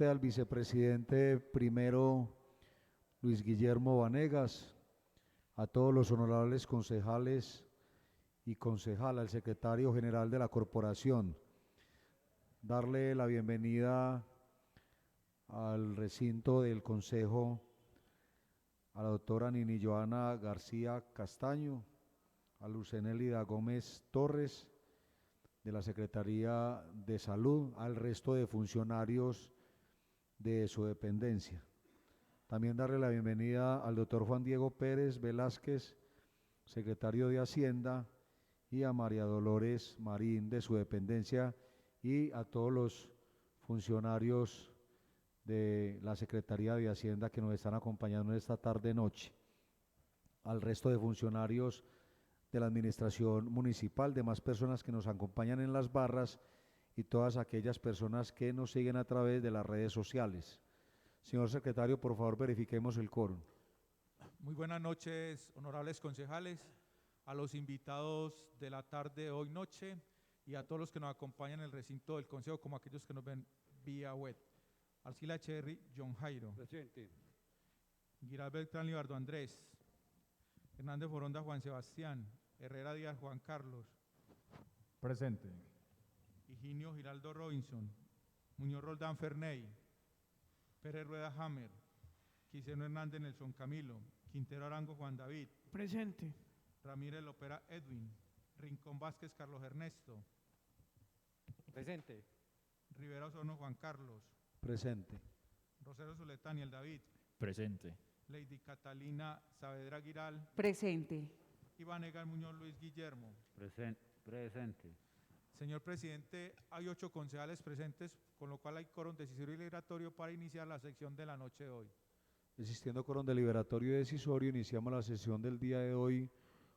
presidente, al vicepresidente primero Luis Guillermo Vanegas, a todos los honorables concejales y concejal, al secretario general de la corporación, darle la bienvenida al recinto del Consejo a la doctora Nini Joana García Castaño, a Lucenélida Gómez Torres, de la Secretaría de Salud, al resto de funcionarios de su dependencia. También darle la bienvenida al doctor Juan Diego Pérez Velázquez, secretario de Hacienda, y a María Dolores Marín de su dependencia, y a todos los funcionarios de la Secretaría de Hacienda que nos están acompañando en esta tarde-noche, al resto de funcionarios de la administración municipal, demás personas que nos acompañan en las barras y todas aquellas personas que nos siguen a través de las redes sociales. Señor secretario, por favor verifiquemos el quórum. Muy buenas noches, honorables concejales, a los invitados de la tarde hoy noche y a todos los que nos acompañan en el recinto del Consejo, como aquellos que nos ven vía web. Arcila Cherry, John Jairo. Presente. Giral Beltrán Libardo Andrés. Hernández Foronda Juan Sebastián. Herrera Díaz Juan Carlos. Presente. Higinio Giraldo Robinson. Muñoz Roldán Ferney. Pérez Rueda Hammer. Quiseno Hernández Nelson Camilo. Quintero Arango Juan David. Presente. Ramírez Lopera Edwin. Rincón Vázquez Carlos Ernesto. Presente. Rivera Osorno Juan Carlos. Presente. Rosero Zuletán y el David. Presente. Lady Catalina Saavedra Giral. Presente. Y Vanegas Muñoz Luis Guillermo. Presente. Señor presidente, hay 8 concejales presentes, con lo cual hay quórum decisorio y deliberatorio para iniciar la sección de la noche de hoy. Existiendo quórum deliberatorio y decisorio, iniciamos la sesión del día de hoy,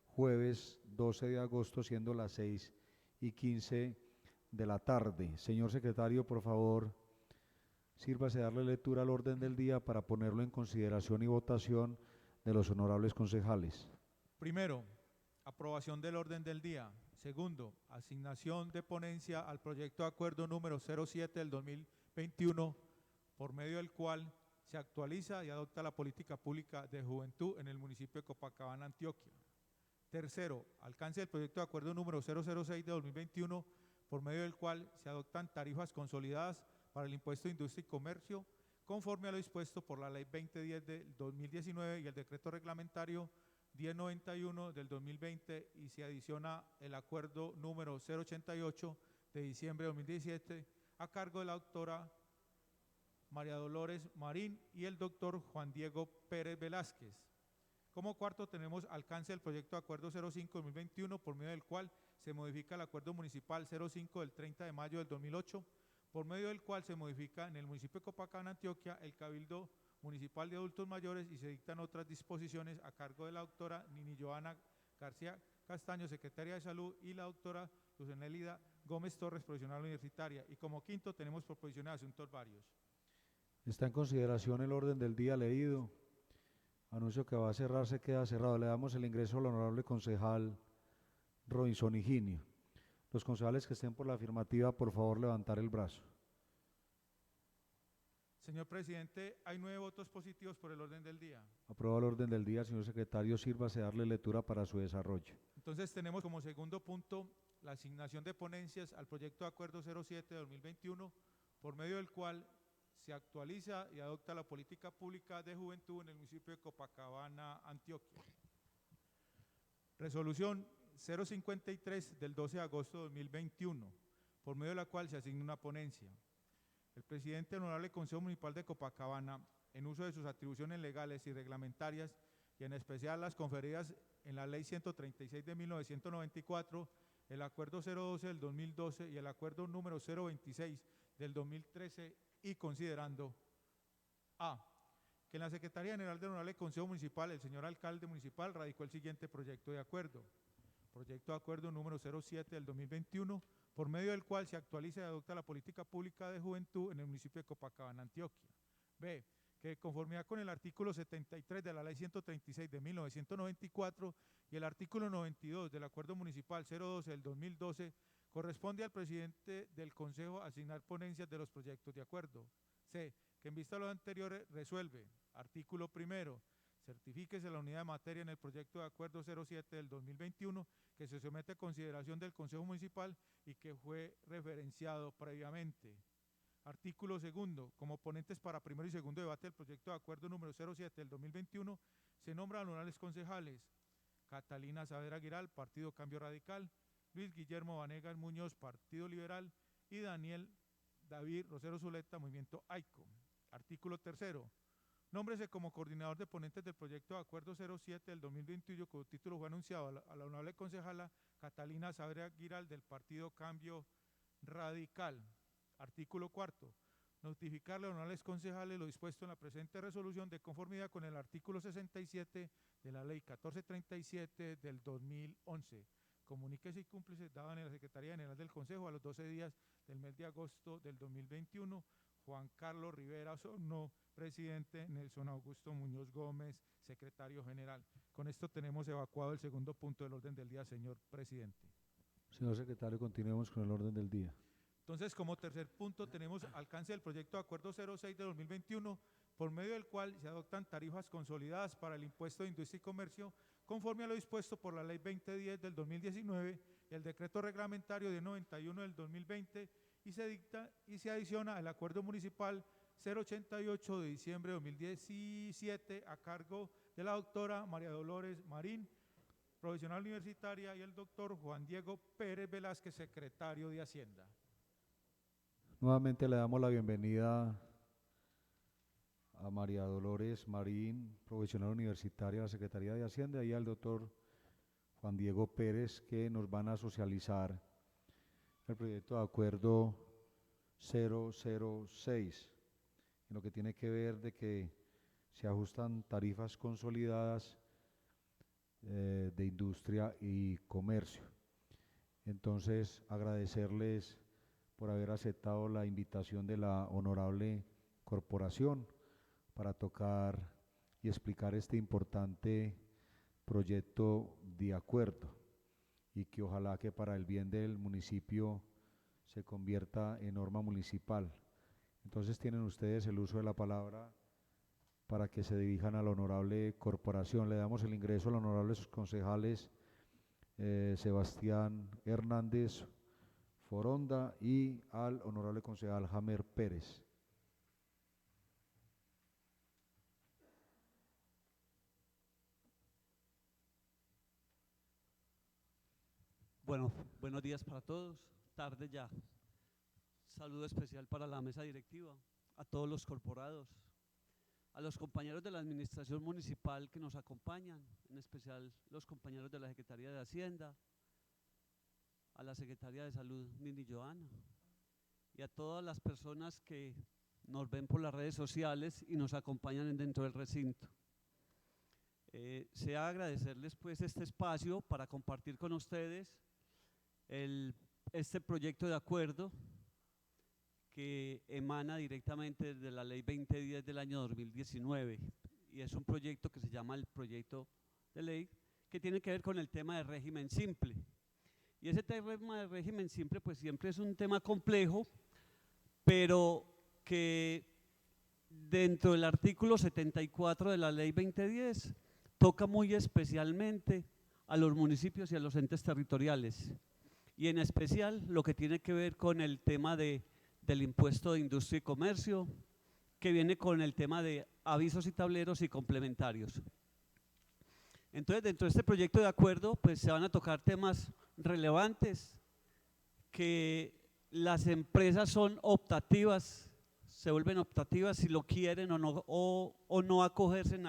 jueves 12 de agosto, siendo las 6:15 de la tarde. Señor secretario, por favor, sírvase darle lectura al orden del día para ponerlo en consideración y votación de los honorables concejales. Primero, aprobación del orden del día. Segundo, asignación de ponencia al proyecto de acuerdo número 07 del 2021, por medio del cual se actualiza y adopta la política pública de juventud en el municipio de Copacabana, Antioquia. Tercero, alcance del proyecto de acuerdo número 006 de 2021, por medio del cual se adoptan tarifas consolidadas para el impuesto de industria y comercio, conforme a lo dispuesto por la Ley 2010 del 2019 y el decreto reglamentario 1091 del 2020, y se adiciona el acuerdo número 088 de diciembre de 2017 a cargo de la doctora María Dolores Marín y el doctor Juan Diego Pérez Velázquez. Como cuarto, tenemos alcance del proyecto de acuerdo 05-2021, por medio del cual se modifica el acuerdo municipal 05 del 30 de mayo del 2008, por medio del cual se modifica en el municipio de Copacabana, Antioquia, el Cabildo Municipal de Adultos Mayores, y se dictan otras disposiciones a cargo de la doctora Nini Joana García Castaño, secretaria de Salud, y la doctora Lucenélida Gómez Torres, profesional universitaria. Y como quinto, tenemos proposiciones de asuntos varios. Está en consideración el orden del día leído. Anuncio que va a cerrar, se queda cerrado. Le damos el ingreso al honorable concejal Robinson Higinio. Los concejales que estén por la afirmativa, por favor, levantar el brazo. Señor presidente, hay 9 votos positivos por el orden del día. Aprobado el orden del día, señor secretario, sírvase darle lectura para su desarrollo. Entonces tenemos como segundo punto la asignación de ponencias al proyecto de acuerdo 07 de 2021, por medio del cual se actualiza y adopta la política pública de juventud en el municipio de Copacabana, Antioquia. Resolución 053 del 12 de agosto de 2021, por medio de la cual se asigna una ponencia. El presidente del Honorable Consejo Municipal de Copacabana, en uso de sus atribuciones legales y reglamentarias, y en especial las conferidas en la Ley 136 de 1994, el Acuerdo 012 del 2012 y el Acuerdo número 026 del 2013, y considerando a. que en la Secretaría General del Honorable Consejo Municipal, el señor alcalde municipal radicó el siguiente proyecto de acuerdo. Proyecto de acuerdo número 07 del 2021, por medio del cual se actualiza y adopta la política pública de juventud en el municipio de Copacabana, Antioquia. B. Que de conformidad con el artículo 73 de la Ley 136 de 1994 y el artículo 92 del Acuerdo Municipal 012 del 2012, corresponde al presidente del Consejo asignar ponencias de los proyectos de acuerdo. C. Que en vista de lo anterior resuelve. Artículo primero. Certifíquese la unidad de materia en el proyecto de acuerdo 07 del 2021 que se somete a consideración del Consejo Municipal y que fue referenciado previamente. Artículo segundo. Como ponentes para primero y segundo debate del proyecto de acuerdo número 07 del 2021 se nombran honorables concejales Catalina Saavedra Giral, Partido Cambio Radical, Luis Guillermo Vanegas Muñoz, Partido Liberal y Daniel David Rosero Zuleta, Movimiento AICO. Artículo tercero. Nómbrese como coordinador de ponentes del proyecto de acuerdo 07 del 2021, cuyo título fue anunciado a la honorable concejala Catalina Saavedra Giral del Partido Cambio Radical. Artículo cuarto. Notificarle a los honorables concejales lo dispuesto en la presente resolución de conformidad con el artículo 67 de la ley 1437 del 2011. Comuníquese y cúmplice dado en la Secretaría General del Consejo a los 12 días del mes de agosto del 2021. Juan Carlos Rivera Osorno, presidente. Nelson Augusto Muñoz Gómez, secretario general. Con esto tenemos evacuado el segundo punto del orden del día, señor presidente. Señor secretario, continuemos con el orden del día. Entonces, como tercer punto, tenemos alcance del proyecto de acuerdo 06 de 2021, por medio del cual se adoptan tarifas consolidadas para el impuesto de industria y comercio, conforme a lo dispuesto por la Ley 2010 del 2019, el decreto reglamentario de 91 del 2020, y se dicta y se adiciona al acuerdo municipal 088 de diciembre de 2017 a cargo de la doctora María Dolores Marín, profesional universitaria, y el doctor Juan Diego Pérez Velázquez, secretario de Hacienda. Nuevamente le damos la bienvenida a María Dolores Marín, profesional universitaria de la Secretaría de Hacienda, y al doctor Juan Diego Pérez, que nos van a socializar el proyecto de acuerdo 006, en lo que tiene que ver de que se ajustan tarifas consolidadas de industria y comercio. Entonces, agradecerles por haber aceptado la invitación de la honorable corporación para tocar y explicar este importante proyecto de acuerdo, y que ojalá que para el bien del municipio se convierta en norma municipal. Entonces tienen ustedes el uso de la palabra para que se dirijan a la honorable corporación. Le damos el ingreso a los honorables concejales Sebastián Hernández Foronda y al honorable concejal Jamer Pérez. Bueno, buenos días para todos, tarde ya. Saludo especial para la mesa directiva, a todos los corporados, a los compañeros de la administración municipal que nos acompañan, en especial los compañeros de la Secretaría de Hacienda, a la Secretaría de Salud, Nini Joana, y a todas las personas que nos ven por las redes sociales y nos acompañan dentro del recinto. Sea agradecerles pues este espacio para compartir con ustedes este proyecto de acuerdo que emana directamente desde la Ley 2010 del año 2019, y es un proyecto que se llama el proyecto de ley que tiene que ver con el tema de régimen simple. Y ese tema de régimen simple pues siempre es un tema complejo, pero que dentro del artículo 74 de la Ley 2010 toca muy especialmente a los municipios y a los entes territoriales, y en especial lo que tiene que ver con el tema del impuesto de industria y comercio, que viene con el tema de avisos y tableros y complementarios. Entonces, dentro de este proyecto de acuerdo, pues se van a tocar temas relevantes, que las empresas son optativas, se vuelven optativas si lo quieren o no acogerse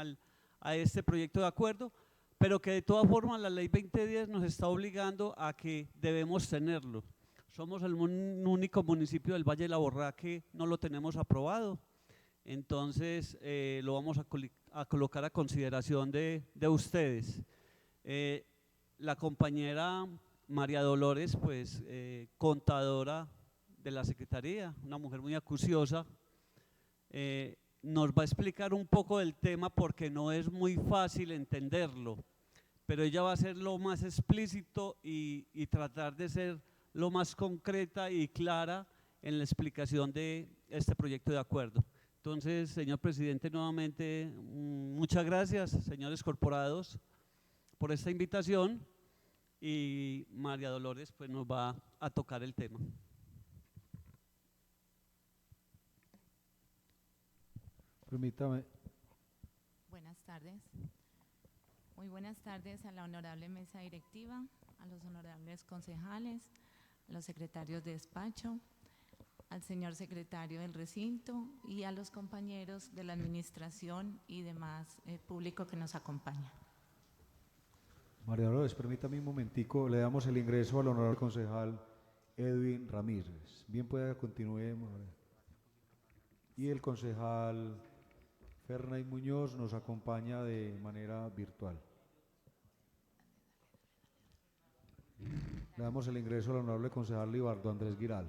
a este proyecto de acuerdo, pero que de todas formas la Ley 2010 nos está obligando a que debemos tenerlo. Somos el único municipio del Valle de la Borrá que no lo tenemos aprobado, entonces lo vamos a colocar a consideración de ustedes. La compañera María Dolores, pues contadora de la Secretaría, una mujer muy acuciosa, nos va a explicar un poco del tema porque no es muy fácil entenderlo, pero ella va a ser lo más explícito y tratar de ser lo más concreta y clara en la explicación de este proyecto de acuerdo. Entonces, señor presidente, nuevamente muchas gracias, señores corporados, por esta invitación, y María Dolores pues nos va a tocar el tema. Permítame. Buenas tardes. Muy buenas tardes a la honorable mesa directiva, a los honorables concejales, a los secretarios de despacho, al señor secretario del recinto y a los compañeros de la administración y demás público que nos acompaña. María Dolores, permítame un momentico, le damos el ingreso al honorable concejal Edwin Ramírez. Bien pueda continuemos. Y el concejal Fernay Muñoz nos acompaña de manera virtual. Le damos el ingreso al honorable concejal Libardo Andrés Giral.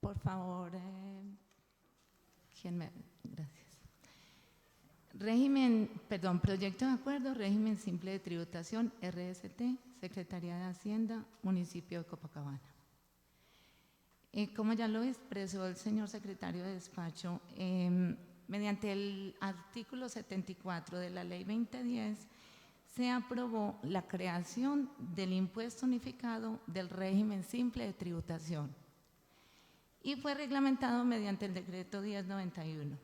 Por favor, gracias. Proyecto de acuerdo, régimen simple de tributación, RST, Secretaría de Hacienda, Municipio de Copacabana. Como ya lo expresó el señor secretario de despacho, mediante el artículo 74 de la Ley 2010, se aprobó la creación del impuesto unificado del régimen simple de tributación y fue reglamentado mediante el decreto 1091.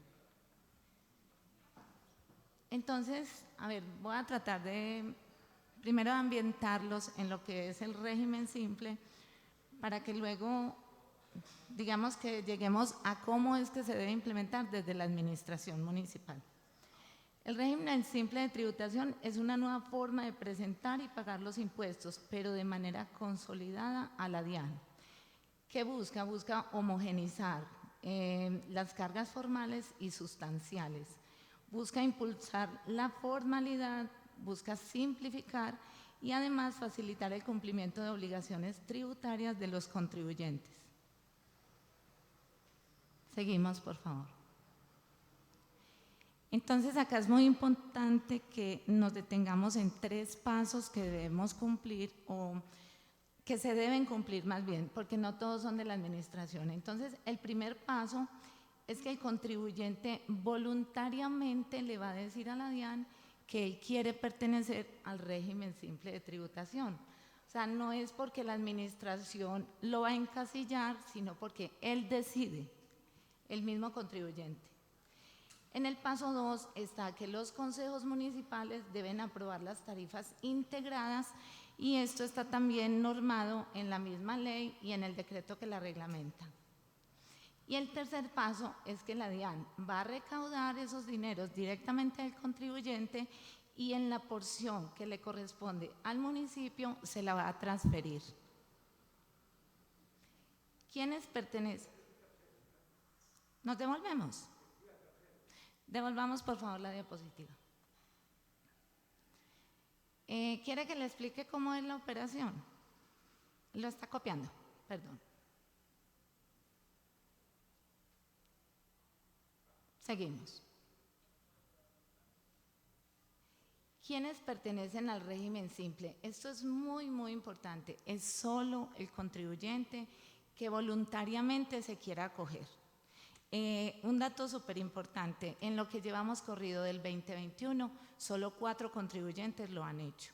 Entonces, voy a tratar de primero ambientarlos en lo que es el régimen simple para que luego, digamos que lleguemos a cómo es que se debe implementar desde la administración municipal. El régimen simple de tributación es una nueva forma de presentar y pagar los impuestos, pero de manera consolidada a la DIAN. ¿Qué busca? Busca homogenizar las cargas formales y sustanciales. Busca impulsar la formalidad, busca simplificar y además facilitar el cumplimiento de obligaciones tributarias de los contribuyentes. Seguimos, por favor. Entonces, acá es muy importante que nos detengamos en 3 pasos que debemos cumplir o que se deben cumplir más bien, porque no todos son de la administración. Entonces, el primer paso es que el contribuyente voluntariamente le va a decir a la DIAN que él quiere pertenecer al régimen simple de tributación. O sea, no es porque la administración lo va a encasillar, sino porque él decide, el mismo contribuyente. En el paso 2 está que los consejos municipales deben aprobar las tarifas integradas y esto está también normado en la misma ley y en el decreto que la reglamenta. Y el tercer paso es que la DIAN va a recaudar esos dineros directamente del contribuyente y en la porción que le corresponde al municipio se la va a transferir. ¿Quiénes pertenecen? ¿Nos devolvemos? Devolvamos por favor la diapositiva. ¿Quiere que le explique cómo es la operación? Lo está copiando, perdón. Seguimos. ¿Quiénes pertenecen al régimen simple? Esto es muy, muy importante. Es solo el contribuyente que voluntariamente se quiera acoger. Un dato súper importante, en lo que llevamos corrido del 2021, solo 4 contribuyentes lo han hecho.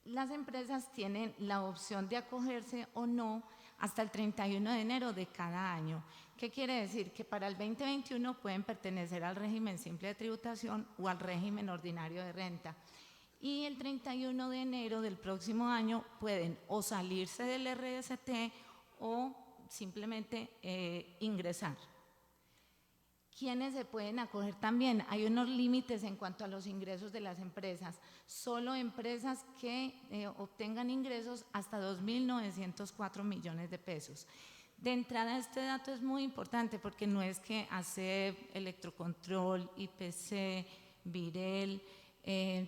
Las empresas tienen la opción de acogerse o no hasta el 31 de enero de cada año. ¿Qué quiere decir? Que para el 2021 pueden pertenecer al régimen simple de tributación o al régimen ordinario de renta. Y el 31 de enero del próximo año pueden o salirse del RST o simplemente ingresar. ¿Quiénes se pueden acoger también? Hay unos límites en cuanto a los ingresos de las empresas. Solo empresas que obtengan ingresos hasta 2.904 millones de pesos. De entrada, este dato es muy importante porque no es que ASEP, Electrocontrol, IPC, Virel,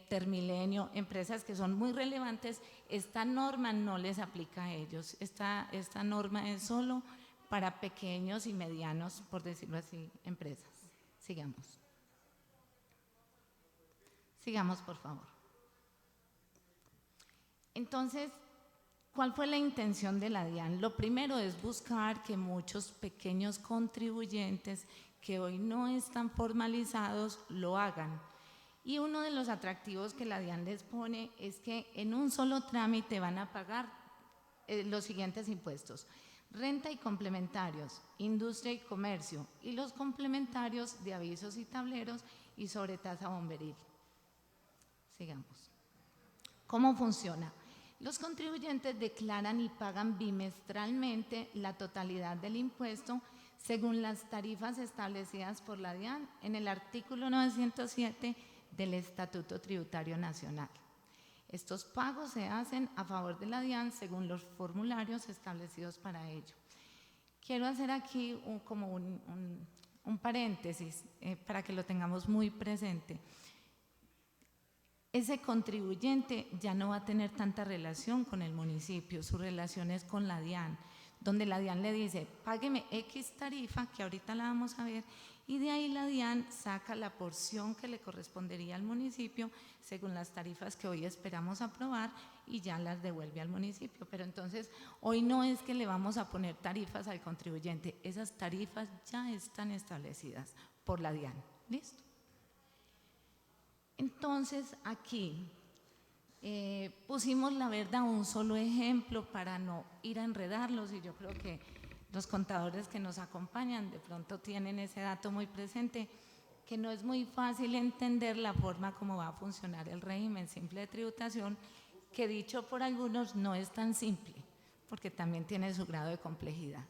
Termilenio, empresas que son muy relevantes, esta norma no les aplica a ellos. Esta norma es solo para pequeños y medianos, por decirlo así, empresas. Sigamos. Sigamos, por favor. Entonces, ¿cuál fue la intención de la DIAN? Lo primero es buscar que muchos pequeños contribuyentes que hoy no están formalizados lo hagan. Y uno de los atractivos que la DIAN les pone es que en un solo trámite van a pagar los siguientes impuestos: renta y complementarios, industria y comercio, y los complementarios de avisos y tableros y sobretasa bomberil. Sigamos. ¿Cómo funciona? Los contribuyentes declaran y pagan bimestralmente la totalidad del impuesto según las tarifas establecidas por la DIAN en el artículo 907 del Estatuto Tributario Nacional. Estos pagos se hacen a favor de la DIAN según los formularios establecidos para ello. Quiero hacer aquí un paréntesis para que lo tengamos muy presente. Ese contribuyente ya no va a tener tanta relación con el municipio, su relación es con la DIAN, donde la DIAN le dice, págueme X tarifa, que ahorita la vamos a ver, y de ahí la DIAN saca la porción que le correspondería al municipio según las tarifas que hoy esperamos aprobar y ya las devuelve al municipio. Pero entonces, hoy no es que le vamos a poner tarifas al contribuyente, esas tarifas ya están establecidas por la DIAN. ¿Listo? Entonces, aquí pusimos, la verdad, un solo ejemplo para no ir a enredarlos, y yo creo que los contadores que nos acompañan de pronto tienen ese dato muy presente, que no es muy fácil entender la forma como va a funcionar el régimen simple de tributación, que dicho por algunos no es tan simple, porque también tiene su grado de complejidad.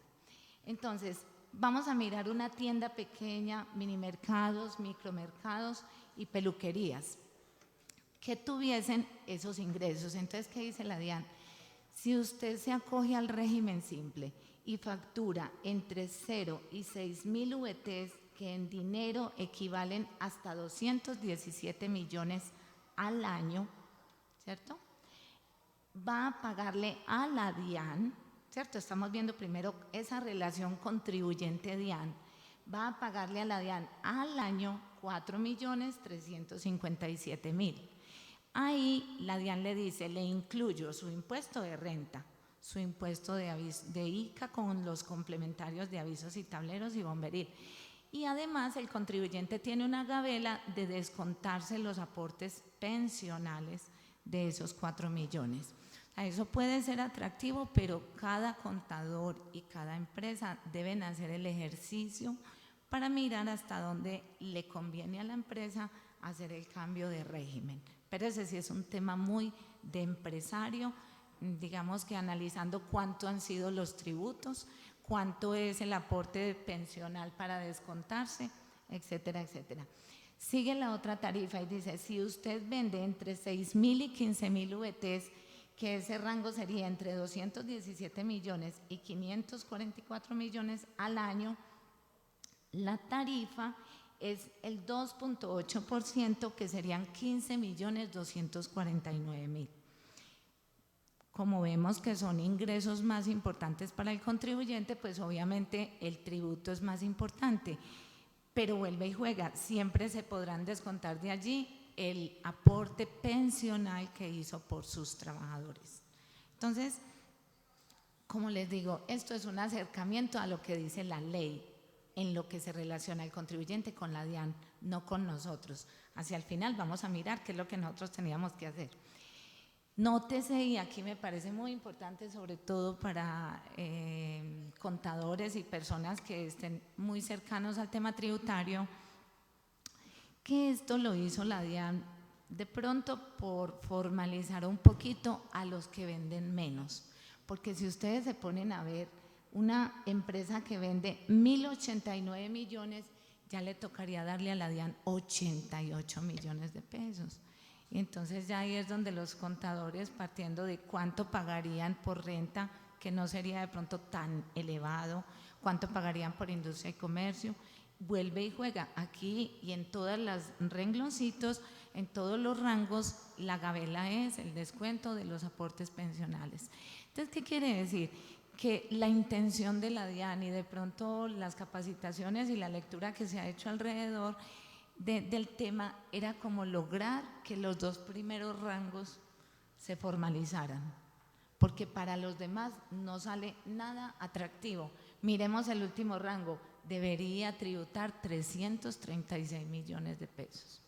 Entonces, vamos a mirar una tienda pequeña, minimercados, micromercados y peluquerías que tuviesen esos ingresos. Entonces, ¿qué dice la DIAN? Si usted se acoge al régimen simple y factura entre 0 y 6.000 VTs, que en dinero equivalen hasta 217 millones al año, ¿cierto? Va a pagarle a la DIAN, ¿cierto? Estamos viendo primero esa relación contribuyente-DIAN. Va a pagarle a la DIAN al año 4.357.000. Ahí la DIAN le dice, le incluyo su impuesto de renta, su impuesto de ICA con los complementarios de avisos y tableros y bomberil. Y además el contribuyente tiene una gabela de descontarse los aportes pensionales de esos 4 millones. Eso puede ser atractivo, pero cada contador y cada empresa deben hacer el ejercicio para mirar hasta dónde le conviene a la empresa hacer el cambio de régimen. Pero ese sí es un tema muy de empresario, digamos que analizando cuánto han sido los tributos, cuánto es el aporte pensional para descontarse, etcétera, etcétera. Sigue la otra tarifa y dice, si usted vende entre 6.000 y 15.000 VTs, que ese rango sería entre 217 millones y 544 millones al año, la tarifa es el 2.8%, que serían 15.249.000. Como vemos que son ingresos más importantes para el contribuyente, pues obviamente el tributo es más importante, pero vuelve y juega, siempre se podrán descontar de allí el aporte pensional que hizo por sus trabajadores. Entonces, como les digo, esto es un acercamiento a lo que dice la ley, en lo que se relaciona el contribuyente con la DIAN, no con nosotros. Hacia el final vamos a mirar qué es lo que nosotros teníamos que hacer. Nótese, y aquí me parece muy importante, sobre todo para contadores y personas que estén muy cercanos al tema tributario, que esto lo hizo la DIAN de pronto por formalizar un poquito a los que venden menos, porque si ustedes se ponen a ver, una empresa que vende 1.089 millones, ya le tocaría darle a la DIAN 88 millones de pesos. Y entonces ya ahí es donde los contadores, partiendo de cuánto pagarían por renta, que no sería de pronto tan elevado, cuánto pagarían por industria y comercio, vuelve y juega aquí y en todos los rengloncitos, en todos los rangos, la gabela es el descuento de los aportes pensionales. Entonces, ¿qué quiere decir? que la intención de la DIAN y de pronto las capacitaciones y la lectura que se ha hecho alrededor del tema era como lograr que los dos primeros rangos se formalizaran, porque para los demás no sale nada atractivo. Miremos el último rango, debería tributar 336 millones de pesos.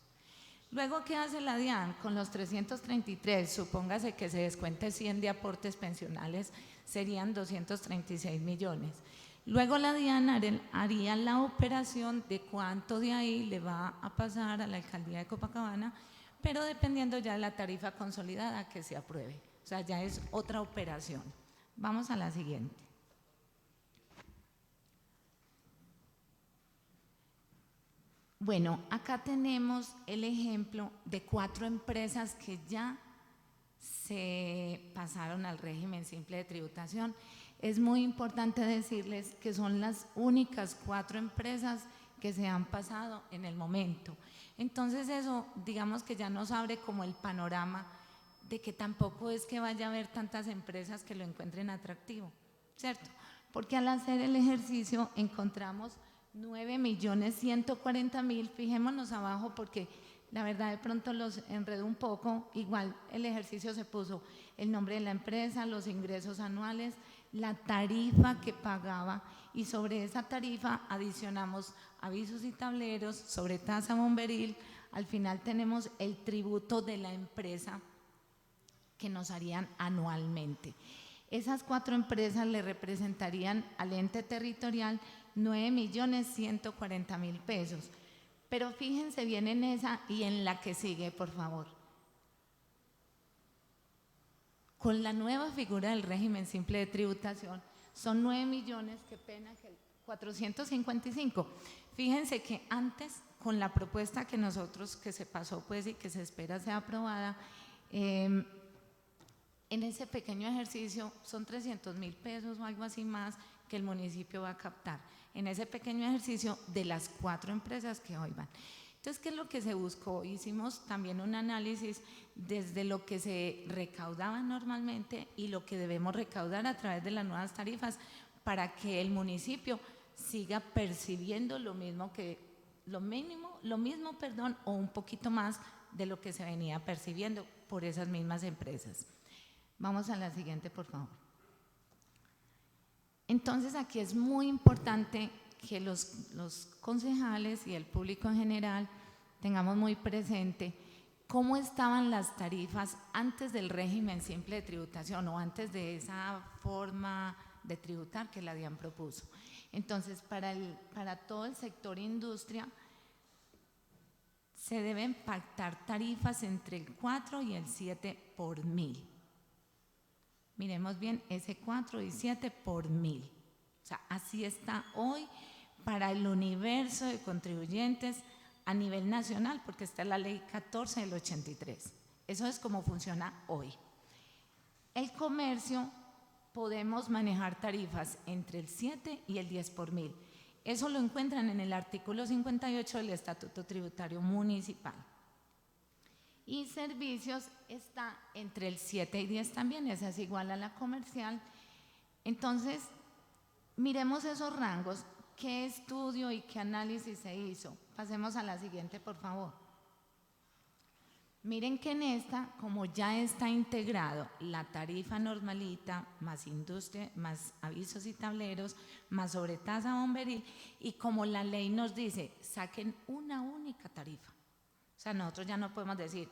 Luego, ¿qué hace la DIAN con los 333? Supóngase que se descuente 100 de aportes pensionales, serían 236 millones. Luego la DIAN haría la operación de cuánto de ahí le va a pasar a la alcaldía de Copacabana, pero dependiendo ya de la tarifa consolidada que se apruebe. O sea, ya es otra operación. Vamos a la siguiente. Bueno, acá tenemos el ejemplo de 4 empresas que ya se pasaron al régimen simple de tributación. Es muy importante decirles que son las únicas 4 empresas que se han pasado en el momento. Entonces eso, digamos que ya nos abre como el panorama de que tampoco es que vaya a haber tantas empresas que lo encuentren atractivo, ¿cierto? Porque al hacer el ejercicio encontramos 9.140.000, fijémonos abajo porque la verdad de pronto los enredo un poco, igual el ejercicio se puso el nombre de la empresa, los ingresos anuales, la tarifa que pagaba y sobre esa tarifa adicionamos avisos y tableros, sobre tasa bomberil, al final tenemos el tributo de la empresa que nos harían anualmente. Esas 4 empresas le representarían al ente territorial 9.140.000 pesos. Pero fíjense bien en esa y en la que sigue, por favor. Con la nueva figura del régimen simple de tributación, son 9 millones, qué pena, que 455. Fíjense que antes, con la propuesta que nosotros, que se pasó pues y que se espera sea aprobada, en ese pequeño ejercicio son 300.000 pesos o algo así más que el municipio va a captar en ese pequeño ejercicio de las 4 empresas que hoy van. Entonces, ¿qué es lo que se buscó? Hicimos también un análisis desde lo que se recaudaba normalmente y lo que debemos recaudar a través de las nuevas tarifas para que el municipio siga percibiendo lo mismo, o un poquito más de lo que se venía percibiendo por esas mismas empresas. Vamos a la siguiente, por favor. Entonces, aquí es muy importante que los concejales y el público en general tengamos muy presente cómo estaban las tarifas antes del régimen simple de tributación o antes de esa forma de tributar que la DIAN propuso. Entonces, para todo el sector industria se deben pactar tarifas entre el 4 y el 7 por 1000. Miremos bien, ese 4 y 7 por 1000. O sea, así está hoy para el universo de contribuyentes a nivel nacional, porque está la ley 14 del 83. Eso es como funciona hoy. El comercio podemos manejar tarifas entre el 7 y el 10 por 1000. Eso lo encuentran en el artículo 58 del Estatuto Tributario Municipal. Y servicios está entre el 7 y 10 también, esa es igual a la comercial. Entonces, miremos esos rangos, qué estudio y qué análisis se hizo. Pasemos a la siguiente, por favor. Miren que en esta, como ya está integrado la tarifa normalita, más industria, más avisos y tableros, más sobretasa bomberil, y como la ley nos dice, saquen una única tarifa. O sea, nosotros ya no podemos decir,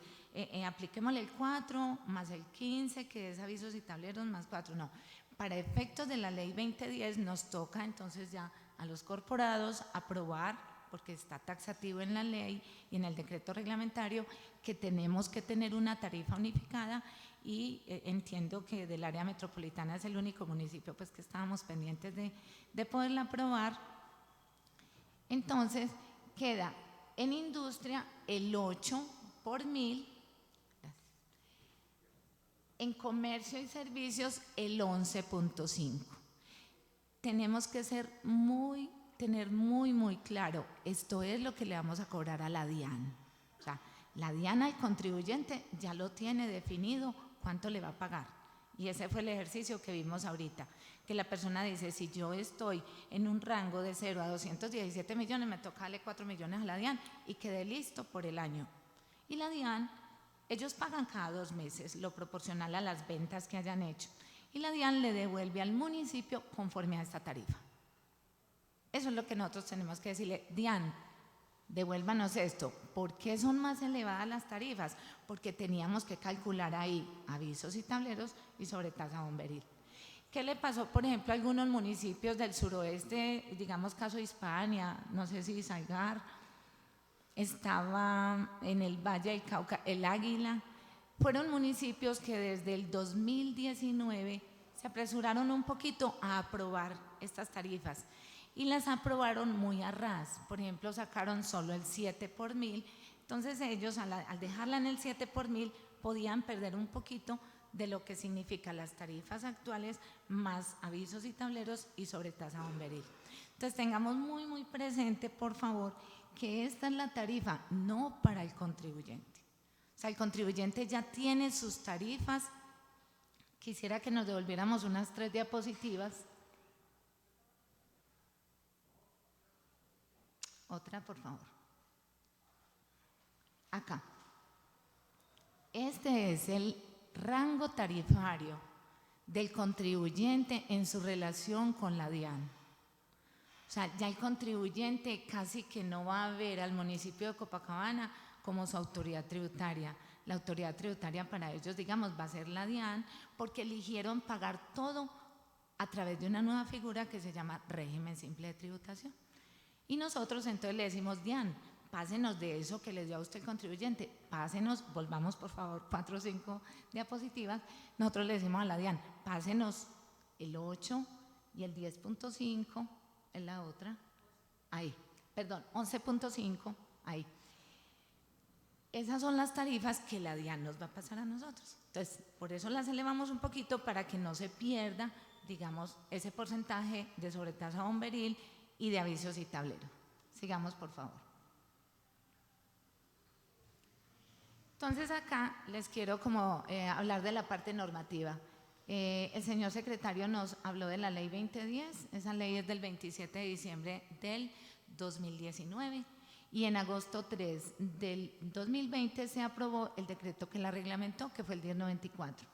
apliquémosle el 4 más el 15, que es avisos y tableros más 4, no. Para efectos de la ley 2010 nos toca entonces ya a los corporados aprobar, porque está taxativo en la ley y en el decreto reglamentario, que tenemos que tener una tarifa unificada y entiendo que del área metropolitana es el único municipio pues que estábamos pendientes de poderla aprobar. Entonces queda en industria el 8 por 1000, en comercio y servicios el 11.5. Tenemos que tener muy claro, esto es lo que le vamos a cobrar a la DIAN. O sea, la DIAN al contribuyente ya lo tiene definido cuánto le va a pagar Y ese fue el ejercicio que vimos ahorita, que la persona dice, si yo estoy en un rango de 0 a 217 millones, me toca darle 4 millones a la DIAN y quedé listo por el año. Y la DIAN, ellos pagan cada 2 meses, lo proporcional a las ventas que hayan hecho. Y la DIAN le devuelve al municipio conforme a esta tarifa. Eso es lo que nosotros tenemos que decirle, DIAN, devuélvanos esto. ¿Por qué son más elevadas las tarifas? Porque teníamos que calcular ahí avisos y tableros y sobretasa bomberil. ¿Qué le pasó, por ejemplo, a algunos municipios del suroeste, digamos caso Hispania, no sé si Salgar, estaba en el Valle del Cauca, el Águila? Fueron municipios que desde el 2019 se apresuraron un poquito a aprobar estas tarifas y las aprobaron muy a ras. Por ejemplo, sacaron solo el 7 por mil, entonces ellos al dejarla en el 7 por mil podían perder un poquito de lo que significa las tarifas actuales más avisos y tableros y sobretasa bomberil. Entonces tengamos muy presente, por favor, que esta es la tarifa, no para el contribuyente. O sea, el contribuyente ya tiene sus tarifas. Quisiera que nos devolviéramos unas 3 diapositivas. Otra, por favor. Acá. Este es el rango tarifario del contribuyente en su relación con la DIAN. O sea, ya el contribuyente casi que no va a ver al municipio de Copacabana como su autoridad tributaria. La autoridad tributaria para ellos, digamos, va a ser la DIAN, porque eligieron pagar todo a través de una nueva figura que se llama régimen simple de tributación. Y nosotros entonces le decimos, DIAN, pásenos de eso que le dio a usted el contribuyente, pásenos, volvamos por favor 4 o 5 diapositivas, nosotros le decimos a la DIAN, pásenos el 8 y el 10.5, en la otra, ahí, perdón, 11.5, ahí. Esas son las tarifas que la DIAN nos va a pasar a nosotros. Entonces, por eso las elevamos un poquito para que no se pierda, digamos, ese porcentaje de sobretasa bomberil y de avisos y tablero. Sigamos, por favor. Entonces, acá les quiero como hablar de la parte normativa. El señor secretario nos habló de la ley 2010, esa ley es del 27 de diciembre del 2019 y en agosto 3 del 2020 se aprobó el decreto que la reglamentó, que fue el 1094.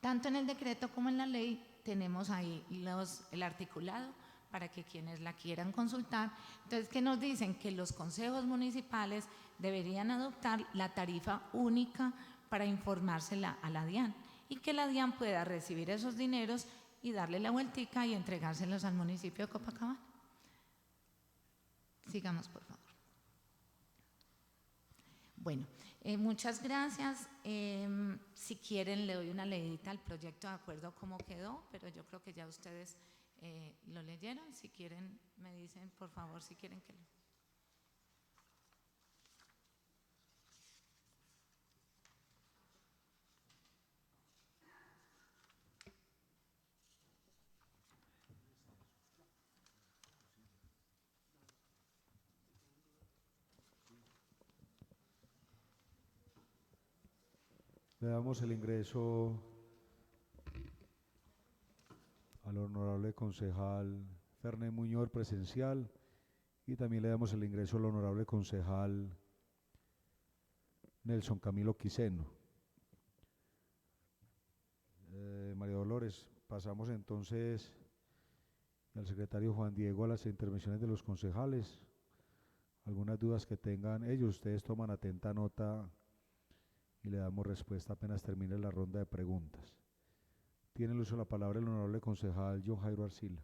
Tanto en el decreto como en la ley tenemos ahí el articulado para que quienes la quieran consultar. Entonces, ¿qué nos dicen? Que los consejos municipales deberían adoptar la tarifa única para informársela a la DIAN y que la DIAN pueda recibir esos dineros y darle la vueltica y entregárselos al municipio de Copacabana. Sigamos, por favor. Bueno, muchas gracias. Si quieren, le doy una leidita al proyecto de acuerdo cómo quedó, pero yo creo que ya ustedes lo leyeron. Si quieren, me dicen, por favor, si quieren que lo… Le damos el ingreso al honorable concejal Ferné Muñoz presencial y también le damos el ingreso al honorable concejal Nelson Camilo Quiseno. María Dolores, pasamos entonces al secretario Juan Diego a las intervenciones de los concejales. Algunas dudas que tengan ellos, ustedes toman atenta nota y le damos respuesta apenas termine la ronda de preguntas. Tiene el uso de la palabra el honorable concejal John Jairo Arcila.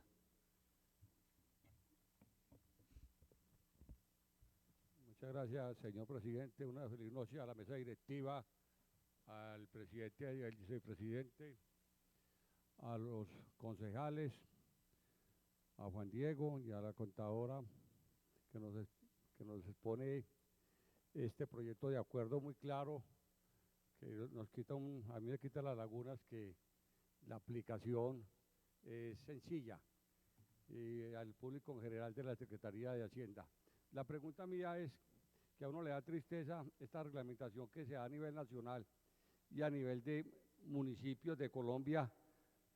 Muchas gracias, señor presidente. Una feliz noche a la mesa directiva, al presidente y al vicepresidente, a los concejales, a Juan Diego y a la contadora que nos expone este proyecto de acuerdo muy claro, que nos quita a mí me quita las lagunas, que la aplicación es sencilla, y al público en general de la Secretaría de Hacienda. La pregunta mía es que a uno le da tristeza esta reglamentación que se da a nivel nacional y a nivel de municipios de Colombia,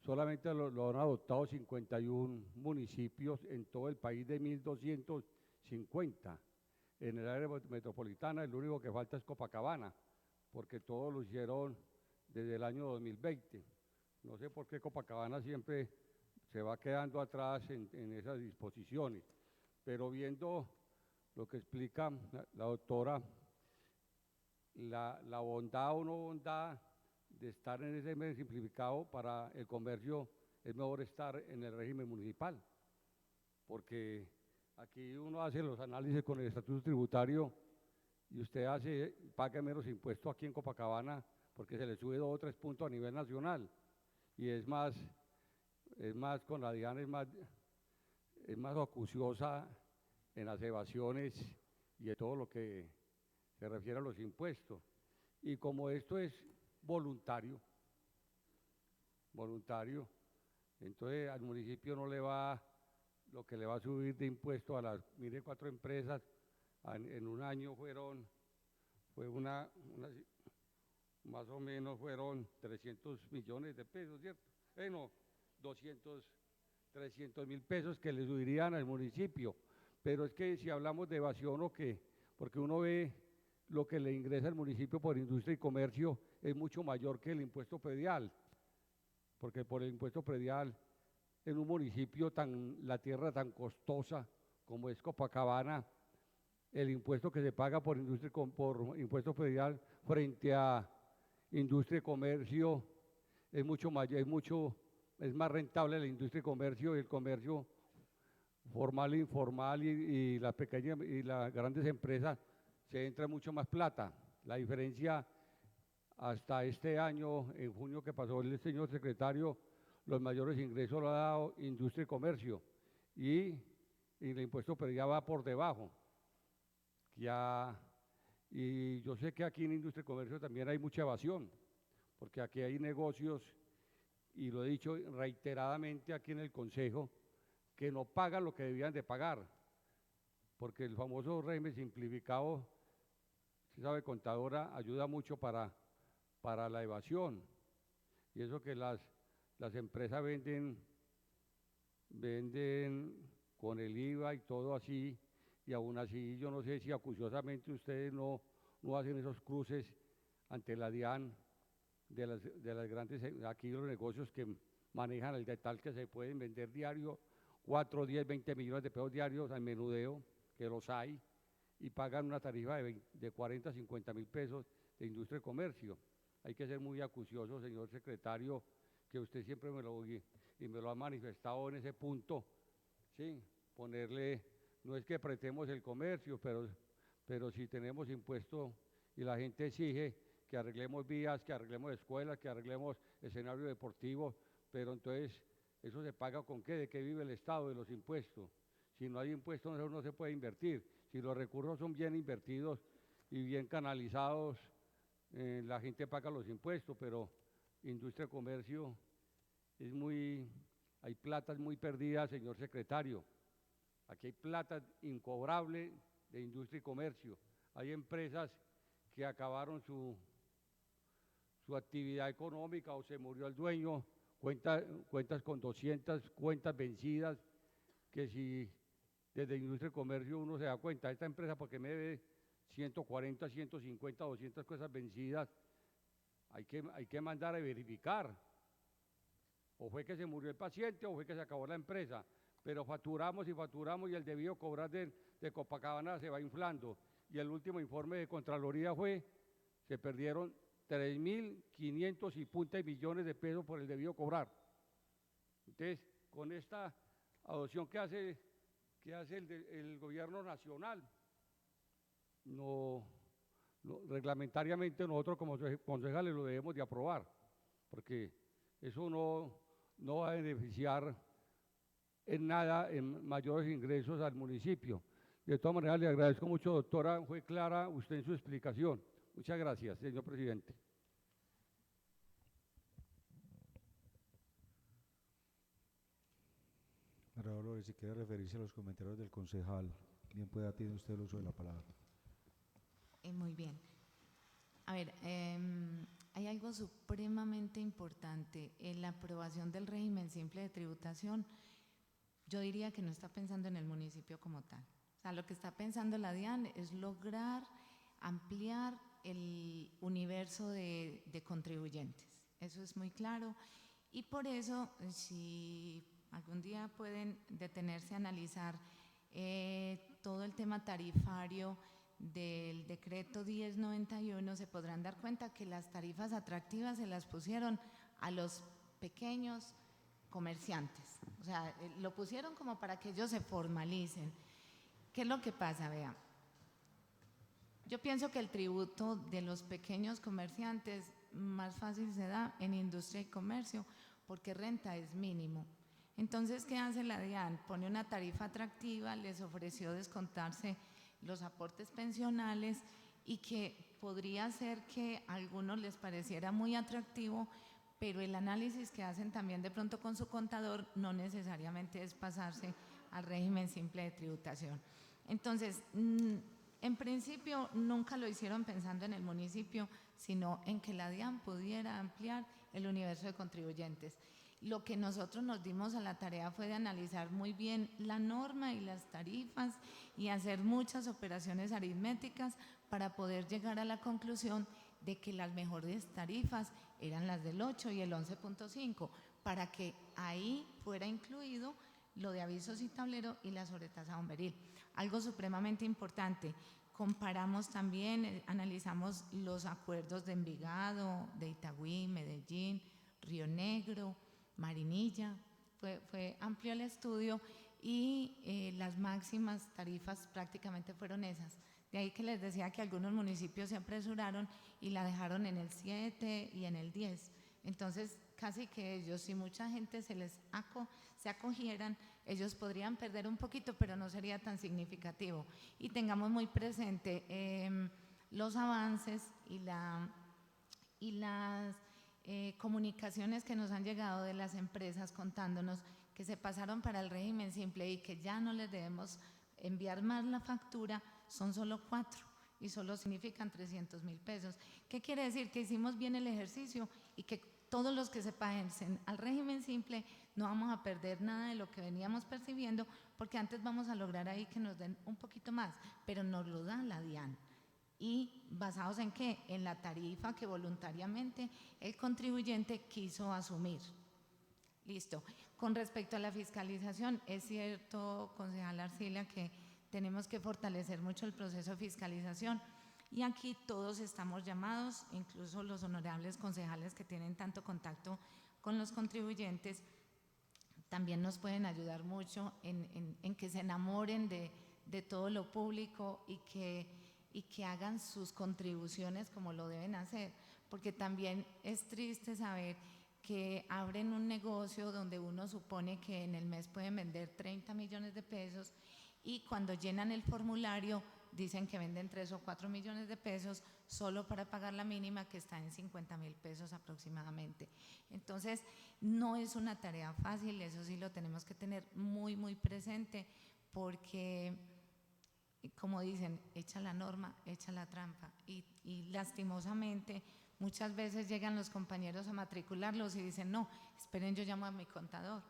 solamente lo han adoptado 51 municipios en todo el país de 1.250. En el área metropolitana el único que falta es Copacabana, porque todos lo hicieron desde el año 2020. No sé por qué Copacabana siempre se va quedando atrás en esas disposiciones, pero viendo lo que explica la doctora, la bondad o no bondad de estar en ese régimen simplificado para el comercio, es mejor estar en el régimen municipal, porque aquí uno hace los análisis con el estatuto tributario y usted paga menos impuestos aquí en Copacabana porque se le sube 2 o 3 puntos a nivel nacional, y es más con la DIAN, es más acuciosa en las evasiones y de todo lo que se refiere a los impuestos. Y como esto es voluntario, entonces al municipio no le va lo que le va a subir de impuestos a las, mire, 4 empresas, en un año más o menos fueron 300 millones de pesos, ¿cierto? No, 300.000 pesos que le subirían al municipio. Pero es que si hablamos de evasión o qué, porque uno ve lo que le ingresa al municipio por industria y comercio es mucho mayor que el impuesto predial, porque por el impuesto predial en un municipio la tierra tan costosa como es Copacabana, el impuesto que se paga por impuesto predial frente a industria y comercio es mucho mayor, es más rentable la industria y comercio, y el comercio formal e informal y las pequeñas y las grandes empresas se entra mucho más plata. La diferencia hasta este año, en junio que pasó el señor secretario, los mayores ingresos lo ha dado industria y comercio, y el impuesto predial va por debajo. Y yo sé que aquí en industria y comercio también hay mucha evasión, porque aquí hay negocios, y lo he dicho reiteradamente aquí en el Consejo, que no pagan lo que debían de pagar, porque el famoso régimen simplificado, si sabe, contadora, ayuda mucho para la evasión. Y eso que las empresas venden con el IVA y todo así, y aún así yo no sé si acuciosamente ustedes no hacen esos cruces ante la DIAN de las grandes, aquí los negocios que manejan el de tal que se pueden vender diario 4, 10, 20 millones de pesos diarios al menudeo, que los hay, y pagan una tarifa de 40, 50 mil pesos de industria y comercio. Hay que ser muy acucioso, señor secretario, que usted siempre me lo ha manifestado en ese punto, ¿sí? Ponerle, no es que apretemos el comercio, pero si tenemos impuestos y la gente exige que arreglemos vías, que arreglemos escuelas, que arreglemos escenarios deportivos, pero entonces, ¿eso se paga con qué? ¿De qué vive el Estado? De los impuestos. Si no hay impuestos, no se puede invertir. Si los recursos son bien invertidos y bien canalizados, la gente paga los impuestos, pero industria y comercio hay platas muy perdidas, señor secretario. Aquí hay plata incobrable de industria y comercio. Hay empresas que acabaron su actividad económica o se murió el dueño, cuentas con 200 cuentas vencidas, que si desde industria y comercio uno se da cuenta, esta empresa porque me debe 140, 150, 200 cosas vencidas, hay que mandar a verificar. O fue que se murió el paciente o fue que se acabó la empresa, pero facturamos y facturamos y el debido cobrar de Copacabana se va inflando. Y el último informe de Contraloría se perdieron 3.500 y punta de millones de pesos por el debido cobrar. Entonces, con esta adopción que hace el gobierno nacional, reglamentariamente nosotros como concejales lo debemos de aprobar, porque eso no va a beneficiar en nada en mayores ingresos al municipio. De todas maneras, le agradezco mucho, doctora, fue clara usted en su explicación. Muchas gracias, señor presidente. Raúl, si quiere referirse a los comentarios del concejal, bien pueda tener usted el uso de la palabra. Muy bien. A ver, hay algo supremamente importante en la aprobación del régimen simple de tributación. Yo diría que no está pensando en el municipio como tal. O sea, lo que está pensando la DIAN es lograr ampliar el universo de contribuyentes. Eso es muy claro. Y por eso, si algún día pueden detenerse a analizar todo el tema tarifario del decreto 1091, se podrán dar cuenta que las tarifas atractivas se las pusieron a los pequeños comerciantes. O sea, lo pusieron como para que ellos se formalicen. ¿Qué es lo que pasa? Vea, yo pienso que el tributo de los pequeños comerciantes más fácil se da en industria y comercio, porque renta es mínimo. Entonces, ¿qué hace la DIAN? Pone una tarifa atractiva, les ofreció descontarse los aportes pensionales y que podría ser que a algunos les pareciera muy atractivo, pero el análisis que hacen también de pronto con su contador no necesariamente es pasarse al régimen simple de tributación. Entonces, en principio nunca lo hicieron pensando en el municipio, sino en que la DIAN pudiera ampliar el universo de contribuyentes. Lo que nosotros nos dimos a la tarea fue de analizar muy bien la norma y las tarifas y hacer muchas operaciones aritméticas para poder llegar a la conclusión de que las mejores tarifas eran las del 8 y el 11.5, para que ahí fuera incluido lo de avisos y tablero y la sobretasa bomberil. Algo supremamente importante, comparamos también, analizamos los acuerdos de Envigado, de Itagüí, Medellín, Río Negro, Marinilla, fue amplio el estudio y las máximas tarifas prácticamente fueron esas. De ahí que les decía que algunos municipios se apresuraron y la dejaron en el 7 y en el 10. Entonces, casi que ellos, si mucha gente se acogieran, ellos podrían perder un poquito, pero no sería tan significativo. Y tengamos muy presente los avances y las comunicaciones que nos han llegado de las empresas contándonos que se pasaron para el régimen simple y que ya no les debemos enviar más la factura, son solo 4 y solo significan 300.000 pesos. ¿Qué quiere decir? Que hicimos bien el ejercicio y que todos los que se pasen al régimen simple no vamos a perder nada de lo que veníamos percibiendo, porque antes vamos a lograr ahí que nos den un poquito más, pero nos lo da la DIAN. ¿Y basados en qué? En la tarifa que voluntariamente el contribuyente quiso asumir. Listo. Con respecto a la fiscalización, es cierto, concejal Arcilia, que tenemos que fortalecer mucho el proceso de fiscalización y aquí todos estamos llamados, incluso los honorables concejales que tienen tanto contacto con los contribuyentes, también nos pueden ayudar mucho en que se enamoren de todo lo público y que hagan sus contribuciones como lo deben hacer, porque también es triste saber que abren un negocio donde uno supone que en el mes pueden vender 30 millones de pesos y cuando llenan el formulario dicen que venden 3 o 4 millones de pesos solo para pagar la mínima, que está en 50.000 pesos aproximadamente. Entonces, no es una tarea fácil, eso sí lo tenemos que tener muy, muy presente, porque, como dicen, echa la norma, echa la trampa, y lastimosamente muchas veces llegan los compañeros a matricularlos y dicen, no, esperen, yo llamo a mi contador.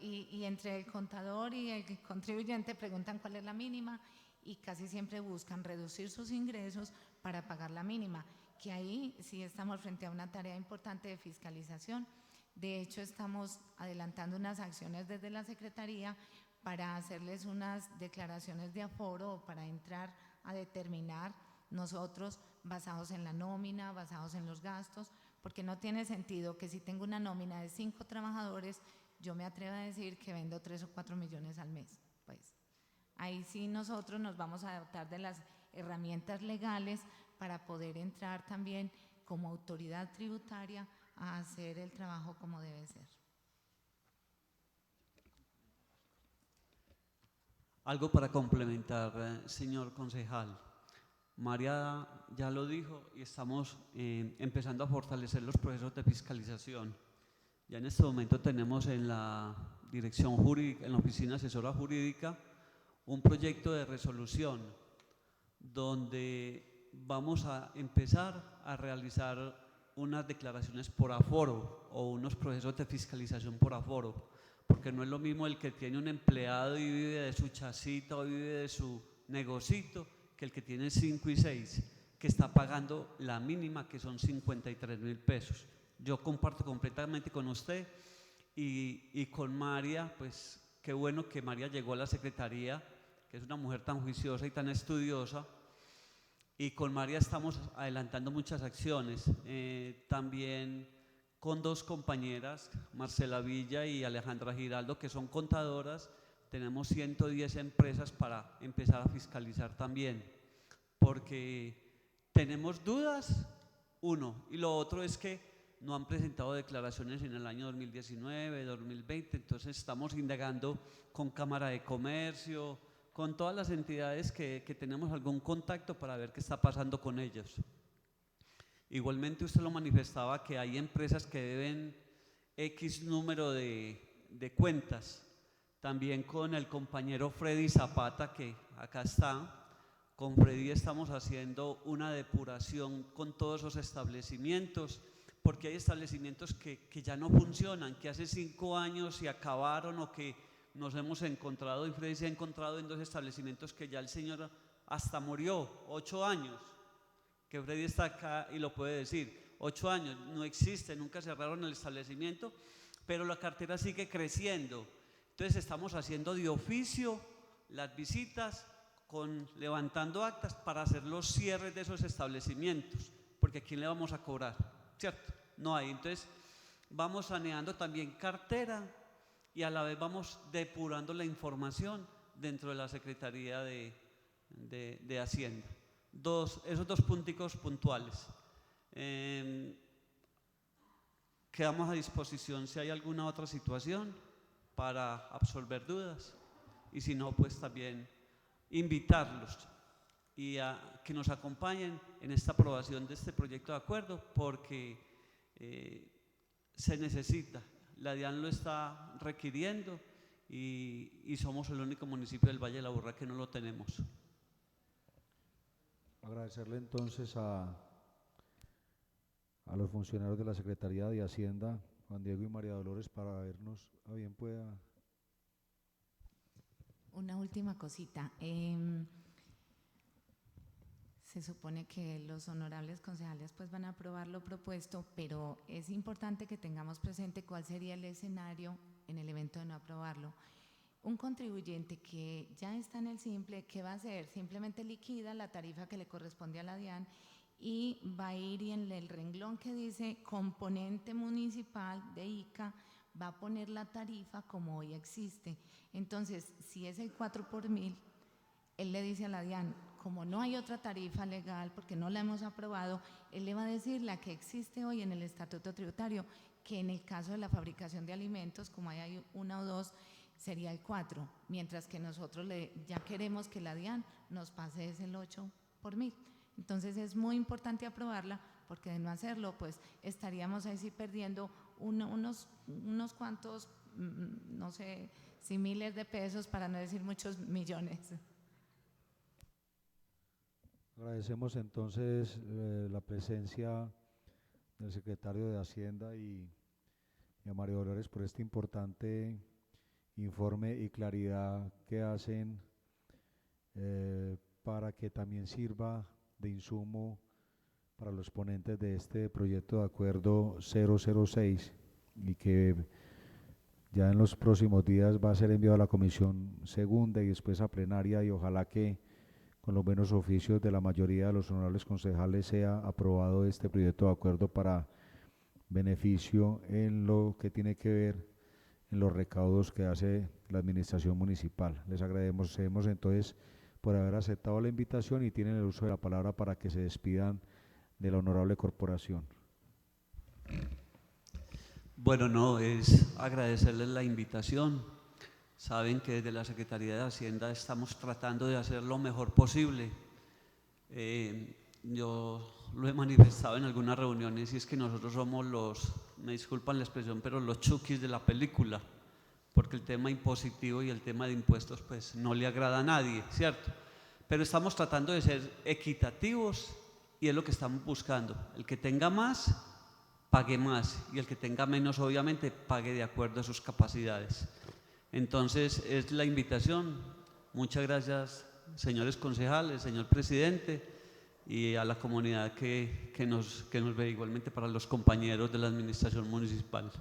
Y entre el contador y el contribuyente preguntan cuál es la mínima y casi siempre buscan reducir sus ingresos para pagar la mínima, que ahí sí estamos frente a una tarea importante de fiscalización. De hecho, estamos adelantando unas acciones desde la Secretaría para hacerles unas declaraciones de aforo o para entrar a determinar nosotros basados en la nómina, basados en los gastos, porque no tiene sentido que si tengo una nómina de 5 trabajadores, yo me atrevo a decir que vendo 3 o 4 millones al mes. Pues ahí sí nosotros nos vamos a dotar de las herramientas legales para poder entrar también como autoridad tributaria a hacer el trabajo como debe ser. Algo para complementar, señor concejal. María ya lo dijo y estamos empezando a fortalecer los procesos de fiscalización. Ya en este momento tenemos en la dirección jurídica, en la oficina asesora jurídica, un proyecto de resolución donde vamos a empezar a realizar unas declaraciones por aforo o unos procesos de fiscalización por aforo, porque no es lo mismo el que tiene un empleado y vive de su chacita o vive de su negocito que el que tiene 5 y 6, que está pagando la mínima, que son 53.000 pesos. Yo comparto completamente con usted y con María, pues qué bueno que María llegó a la secretaría, que es una mujer tan juiciosa y tan estudiosa, y con María estamos adelantando muchas acciones, también con 2 compañeras, Marcela Villa y Alejandra Giraldo, que son contadoras. Tenemos 110 empresas para empezar a fiscalizar también, porque tenemos dudas, uno, y lo otro es que no han presentado declaraciones en el año 2019, 2020, entonces estamos indagando con Cámara de Comercio, con todas las entidades que tenemos algún contacto para ver qué está pasando con ellos. Igualmente usted lo manifestaba que hay empresas que deben X número de cuentas. También con el compañero Freddy Zapata, que acá está, con Freddy estamos haciendo una depuración con todos esos establecimientos, porque hay establecimientos que ya no funcionan, que hace 5 años se acabaron o que nos hemos encontrado, y Freddy se ha encontrado en 2 establecimientos que ya el señor hasta murió, 8 años, que Freddy está acá y lo puede decir, 8 años, no existe, nunca cerraron el establecimiento, pero la cartera sigue creciendo. Entonces estamos haciendo de oficio las visitas, levantando actas para hacer los cierres de esos establecimientos, porque ¿a quién le vamos a cobrar? ¿Cierto? No hay. Entonces vamos saneando también cartera y a la vez vamos depurando la información dentro de la Secretaría de Hacienda. Esos 2 punticos puntuales. Quedamos a disposición si hay alguna otra situación para absolver dudas, y si no, pues también invitarlos y a que nos acompañen en esta aprobación de este proyecto de acuerdo, porque se necesita, la DIAN lo está requiriendo y somos el único municipio del Valle de la Aburrá que no lo tenemos. Agradecerle entonces a los funcionarios de la Secretaría de Hacienda, Juan Diego y María Dolores, para vernos a bien pueda. Una última cosita. Se supone que los honorables concejales pues van a aprobar lo propuesto, pero es importante que tengamos presente cuál sería el escenario en el evento de no aprobarlo. Un contribuyente que ya está en el simple, ¿qué va a hacer? Simplemente liquida la tarifa que le corresponde a la DIAN y va a ir, y en el renglón que dice componente municipal de ICA va a poner la tarifa como hoy existe. Entonces, si es el 4 por 1000, él le dice a la DIAN, como no hay otra tarifa legal porque no la hemos aprobado, él le va a decir la que existe hoy en el estatuto tributario, que en el caso de la fabricación de alimentos, como hay 1 o 2, sería el 4, mientras que nosotros ya queremos que la DIAN nos pase ese el 8 por 1000. Entonces es muy importante aprobarla, porque de no hacerlo pues estaríamos ahí sí perdiendo unos cuantos, no sé, si miles de pesos, para no decir muchos millones. Agradecemos entonces la presencia del secretario de Hacienda y a María Dolores por este importante informe y claridad que hacen para que también sirva de insumo para los ponentes de este proyecto de acuerdo 006, y que ya en los próximos días va a ser enviado a la comisión segunda y después a plenaria, y ojalá que con los buenos oficios de la mayoría de los honorables concejales sea aprobado este proyecto de acuerdo para beneficio en lo que tiene que ver en los recaudos que hace la administración municipal. Les agradecemos entonces por haber aceptado la invitación y tienen el uso de la palabra para que se despidan de la honorable corporación. Bueno, no, es agradecerles la invitación. Saben que desde la Secretaría de Hacienda estamos tratando de hacer lo mejor posible. Yo lo he manifestado en algunas reuniones, y es que nosotros somos me disculpan la expresión, pero los chukis de la película, porque el tema impositivo y el tema de impuestos pues no le agrada a nadie, ¿cierto? Pero estamos tratando de ser equitativos y es lo que estamos buscando. El que tenga más pague más y el que tenga menos obviamente pague de acuerdo a sus capacidades. Entonces es la invitación. Muchas gracias, señores concejales, señor presidente, y a la comunidad que nos ve, igualmente para los compañeros de la administración municipal.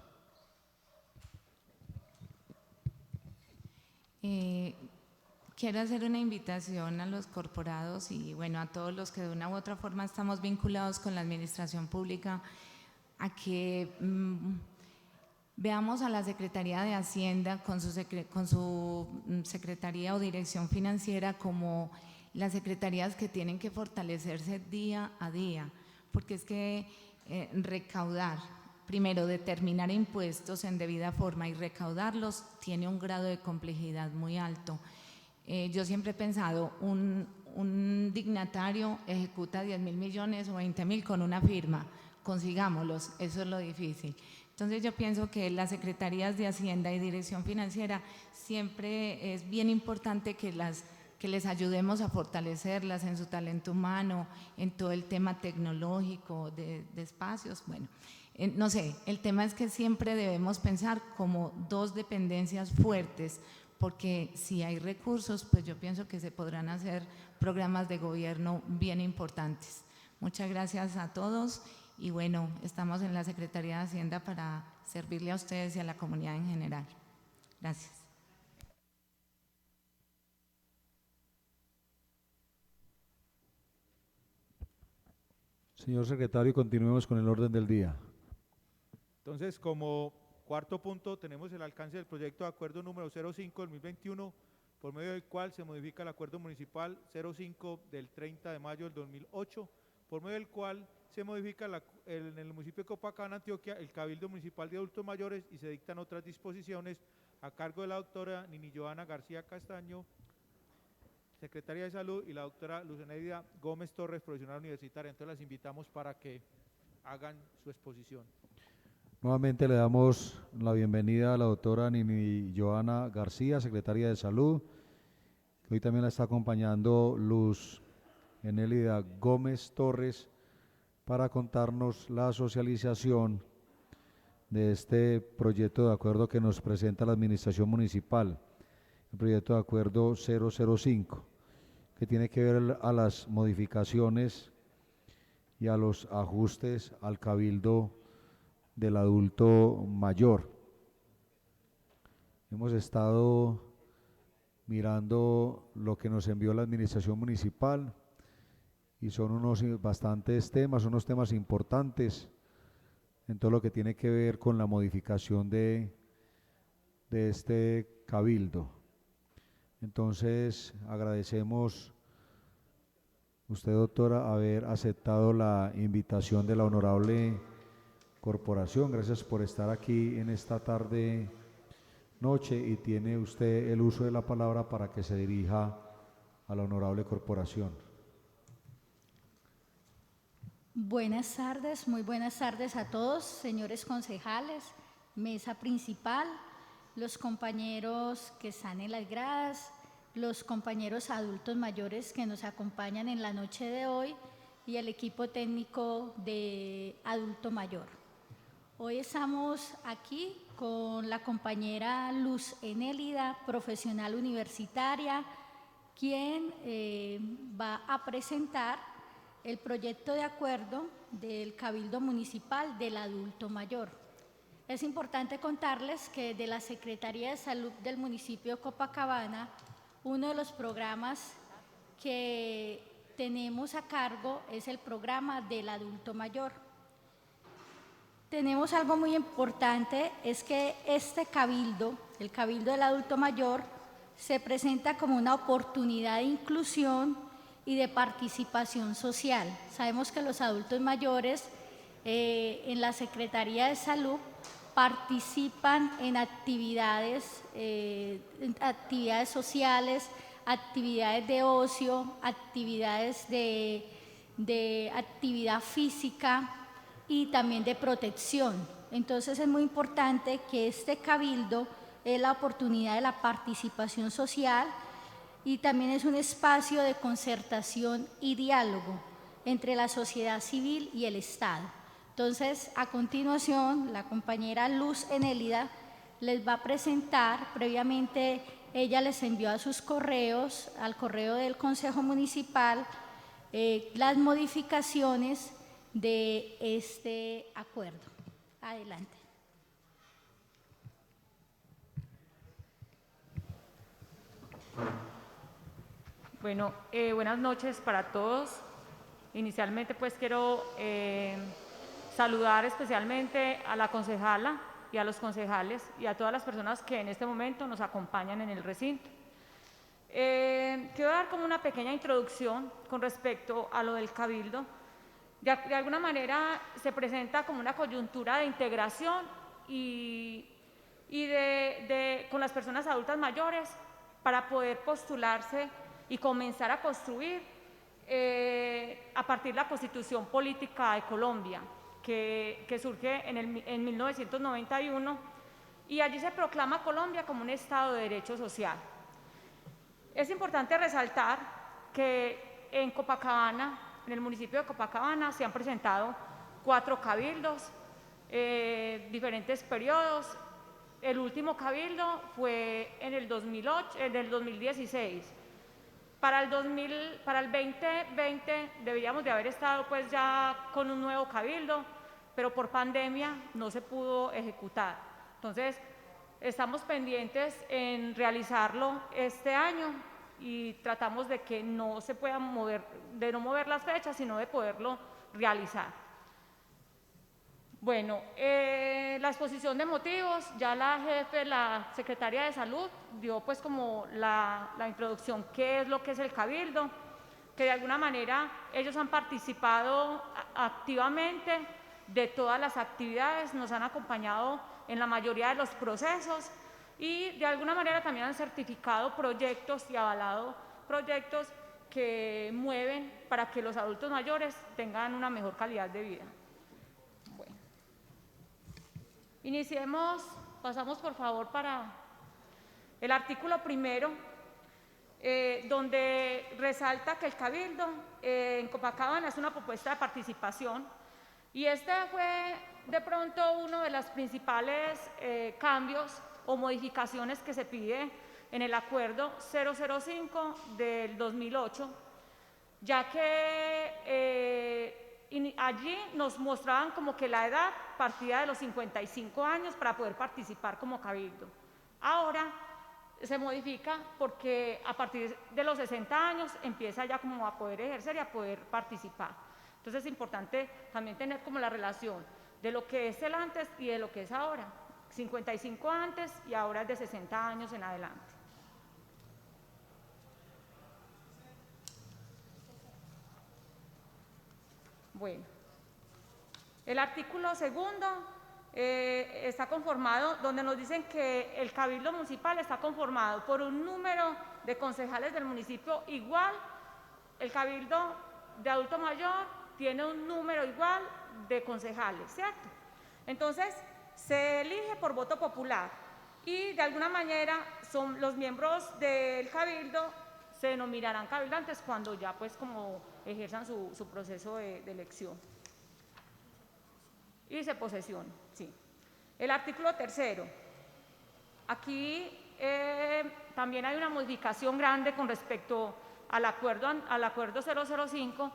Quiero hacer una invitación a los corporados y bueno, a todos los que de una u otra forma estamos vinculados con la administración pública, a que veamos a la Secretaría de Hacienda con su Secretaría o Dirección Financiera como las secretarías que tienen que fortalecerse día a día, porque es que recaudar, primero determinar impuestos en debida forma y recaudarlos tiene un grado de complejidad muy alto. Yo siempre he pensado, un dignatario ejecuta 10.000 millones o 20.000 con una firma, consigámoslos, eso es lo difícil. Entonces yo pienso que las secretarías de Hacienda y Dirección Financiera siempre es bien importante que les ayudemos a fortalecerlas en su talento humano, en todo el tema tecnológico, de espacios, bueno. No sé, el tema es que siempre debemos pensar como dos dependencias fuertes, porque si hay recursos, pues yo pienso que se podrán hacer programas de gobierno bien importantes. Muchas gracias a todos y bueno, estamos en la Secretaría de Hacienda para servirle a ustedes y a la comunidad en general. Gracias. Señor secretario, continuemos con el orden del día. Entonces, como cuarto punto, tenemos el alcance del proyecto de acuerdo número 05/2021, por medio del cual se modifica el acuerdo municipal 05 del 30 de mayo del 2008, por medio del cual se modifica en el municipio de Copacabana, Antioquia, el Cabildo Municipal de Adultos Mayores y se dictan otras disposiciones a cargo de la doctora Nini Joana García Castaño, Secretaría de Salud, y la doctora Luceneida Gómez Torres, profesional universitaria. Entonces las invitamos para que hagan su exposición. Nuevamente le damos la bienvenida a la doctora Nini Joana García, Secretaria de Salud, que hoy también la está acompañando Luz Enélida Gómez Torres para contarnos la socialización de este proyecto de acuerdo que nos presenta la Administración Municipal, el proyecto de acuerdo 005, que tiene que ver a las modificaciones y a los ajustes al Cabildo del adulto mayor. Hemos estado mirando lo que nos envió la Administración Municipal y son unos temas importantes en todo lo que tiene que ver con la modificación de este cabildo. Entonces agradecemos usted, doctora, haber aceptado la invitación de la honorable corporación. Gracias por estar aquí en esta tarde noche y tiene usted el uso de la palabra para que se dirija a la honorable corporación. Buenas tardes, muy buenas tardes a todos, señores concejales, mesa principal, los compañeros que están en las gradas, los compañeros adultos mayores que nos acompañan en la noche de hoy y el equipo técnico de adulto mayor. Hoy estamos aquí con la compañera Luz Enélida, profesional universitaria, quien va a presentar el proyecto de acuerdo del Cabildo Municipal del Adulto Mayor. Es importante contarles que de la Secretaría de Salud del municipio de Copacabana, uno de los programas que tenemos a cargo es el programa del adulto mayor. Tenemos algo muy importante, es que este cabildo, el Cabildo del Adulto Mayor, se presenta como una oportunidad de inclusión y de participación social. Sabemos que los adultos mayores en la Secretaría de Salud participan en actividades sociales, actividades de ocio, actividades de actividad física y también de protección. Entonces es muy importante que este cabildo es la oportunidad de la participación social y también es un espacio de concertación y diálogo entre la sociedad civil y el Estado. Entonces, a continuación, la compañera Luz Enélida les va a presentar, previamente ella les envió a sus correos, al correo del Consejo Municipal, las modificaciones de este acuerdo. Adelante. Bueno, buenas noches para todos. Inicialmente pues quiero saludar especialmente a la concejala y a los concejales y a todas las personas que en este momento nos acompañan en el recinto. Quiero dar como una pequeña introducción con respecto a lo del Cabildo. De alguna manera se presenta como una coyuntura de integración y con las personas adultas mayores para poder postularse y comenzar a construir a partir de la Constitución Política de Colombia, que surge en 1991, y allí se proclama Colombia como un Estado de Derecho Social. Es importante resaltar que en Copacabana, en el municipio de Copacabana, se han presentado 4 cabildos, diferentes periodos. El último cabildo fue en el 2016. Para el 2020 deberíamos de haber estado pues ya con un nuevo cabildo, pero por pandemia no se pudo ejecutar. Entonces, estamos pendientes en realizarlo este año y tratamos de que no se puedan mover, de no mover las fechas, sino de poderlo realizar. Bueno, la exposición de motivos, ya la jefe, la secretaria de Salud, dio pues como la introducción, qué es lo que es el Cabildo, que de alguna manera ellos han participado activamente de todas las actividades, nos han acompañado en la mayoría de los procesos y de alguna manera también han certificado proyectos y avalado proyectos que mueven para que los adultos mayores tengan una mejor calidad de vida. Iniciemos, pasamos por favor para el artículo primero, donde resalta que el Cabildo en Copacabana es una propuesta de participación y este fue de pronto uno de los principales cambios o modificaciones que se pide en el acuerdo 005 del 2008, ya que allí nos mostraban como que la edad partía de los 55 años para poder participar como cabildo. Ahora se modifica porque a partir de los 60 años empieza ya como a poder ejercer y a poder participar. Entonces es importante también tener como la relación de lo que es el antes y de lo que es ahora. 55 antes y ahora es de 60 años en adelante. Bueno, el artículo segundo está conformado, donde nos dicen que el Cabildo Municipal está conformado por un número de concejales del municipio igual, el Cabildo de adulto mayor tiene un número igual de concejales, ¿cierto? Entonces, se elige por voto popular y de alguna manera son los miembros del Cabildo se denominarán cabildantes cuando ya pues como ejerzan su proceso de elección y se posesionen, sí. El artículo tercero, aquí también hay una modificación grande con respecto al acuerdo 005,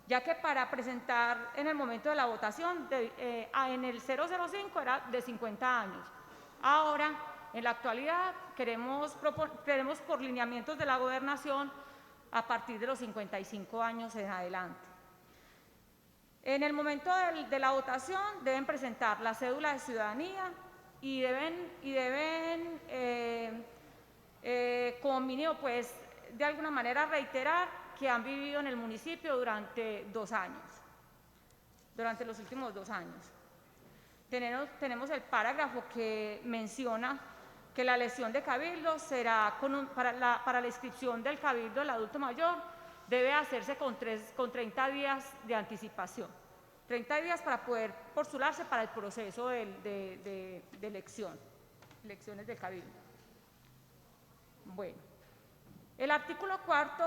ya que para presentar en el momento de la votación, en el 005 era de 50 años, ahora en la actualidad queremos por lineamientos de la gobernación a partir de los 55 años en adelante. En el momento de la votación deben presentar la cédula de ciudadanía y deben como mínimo pues de alguna manera reiterar que han vivido en el municipio durante 2 años, durante los últimos 2 años. Tenemos el parágrafo que menciona que la elección de cabildo será para la inscripción del cabildo del adulto mayor debe hacerse con 30 días de anticipación. 30 días para poder postularse para el proceso de elecciones del cabildo. Bueno, el artículo cuarto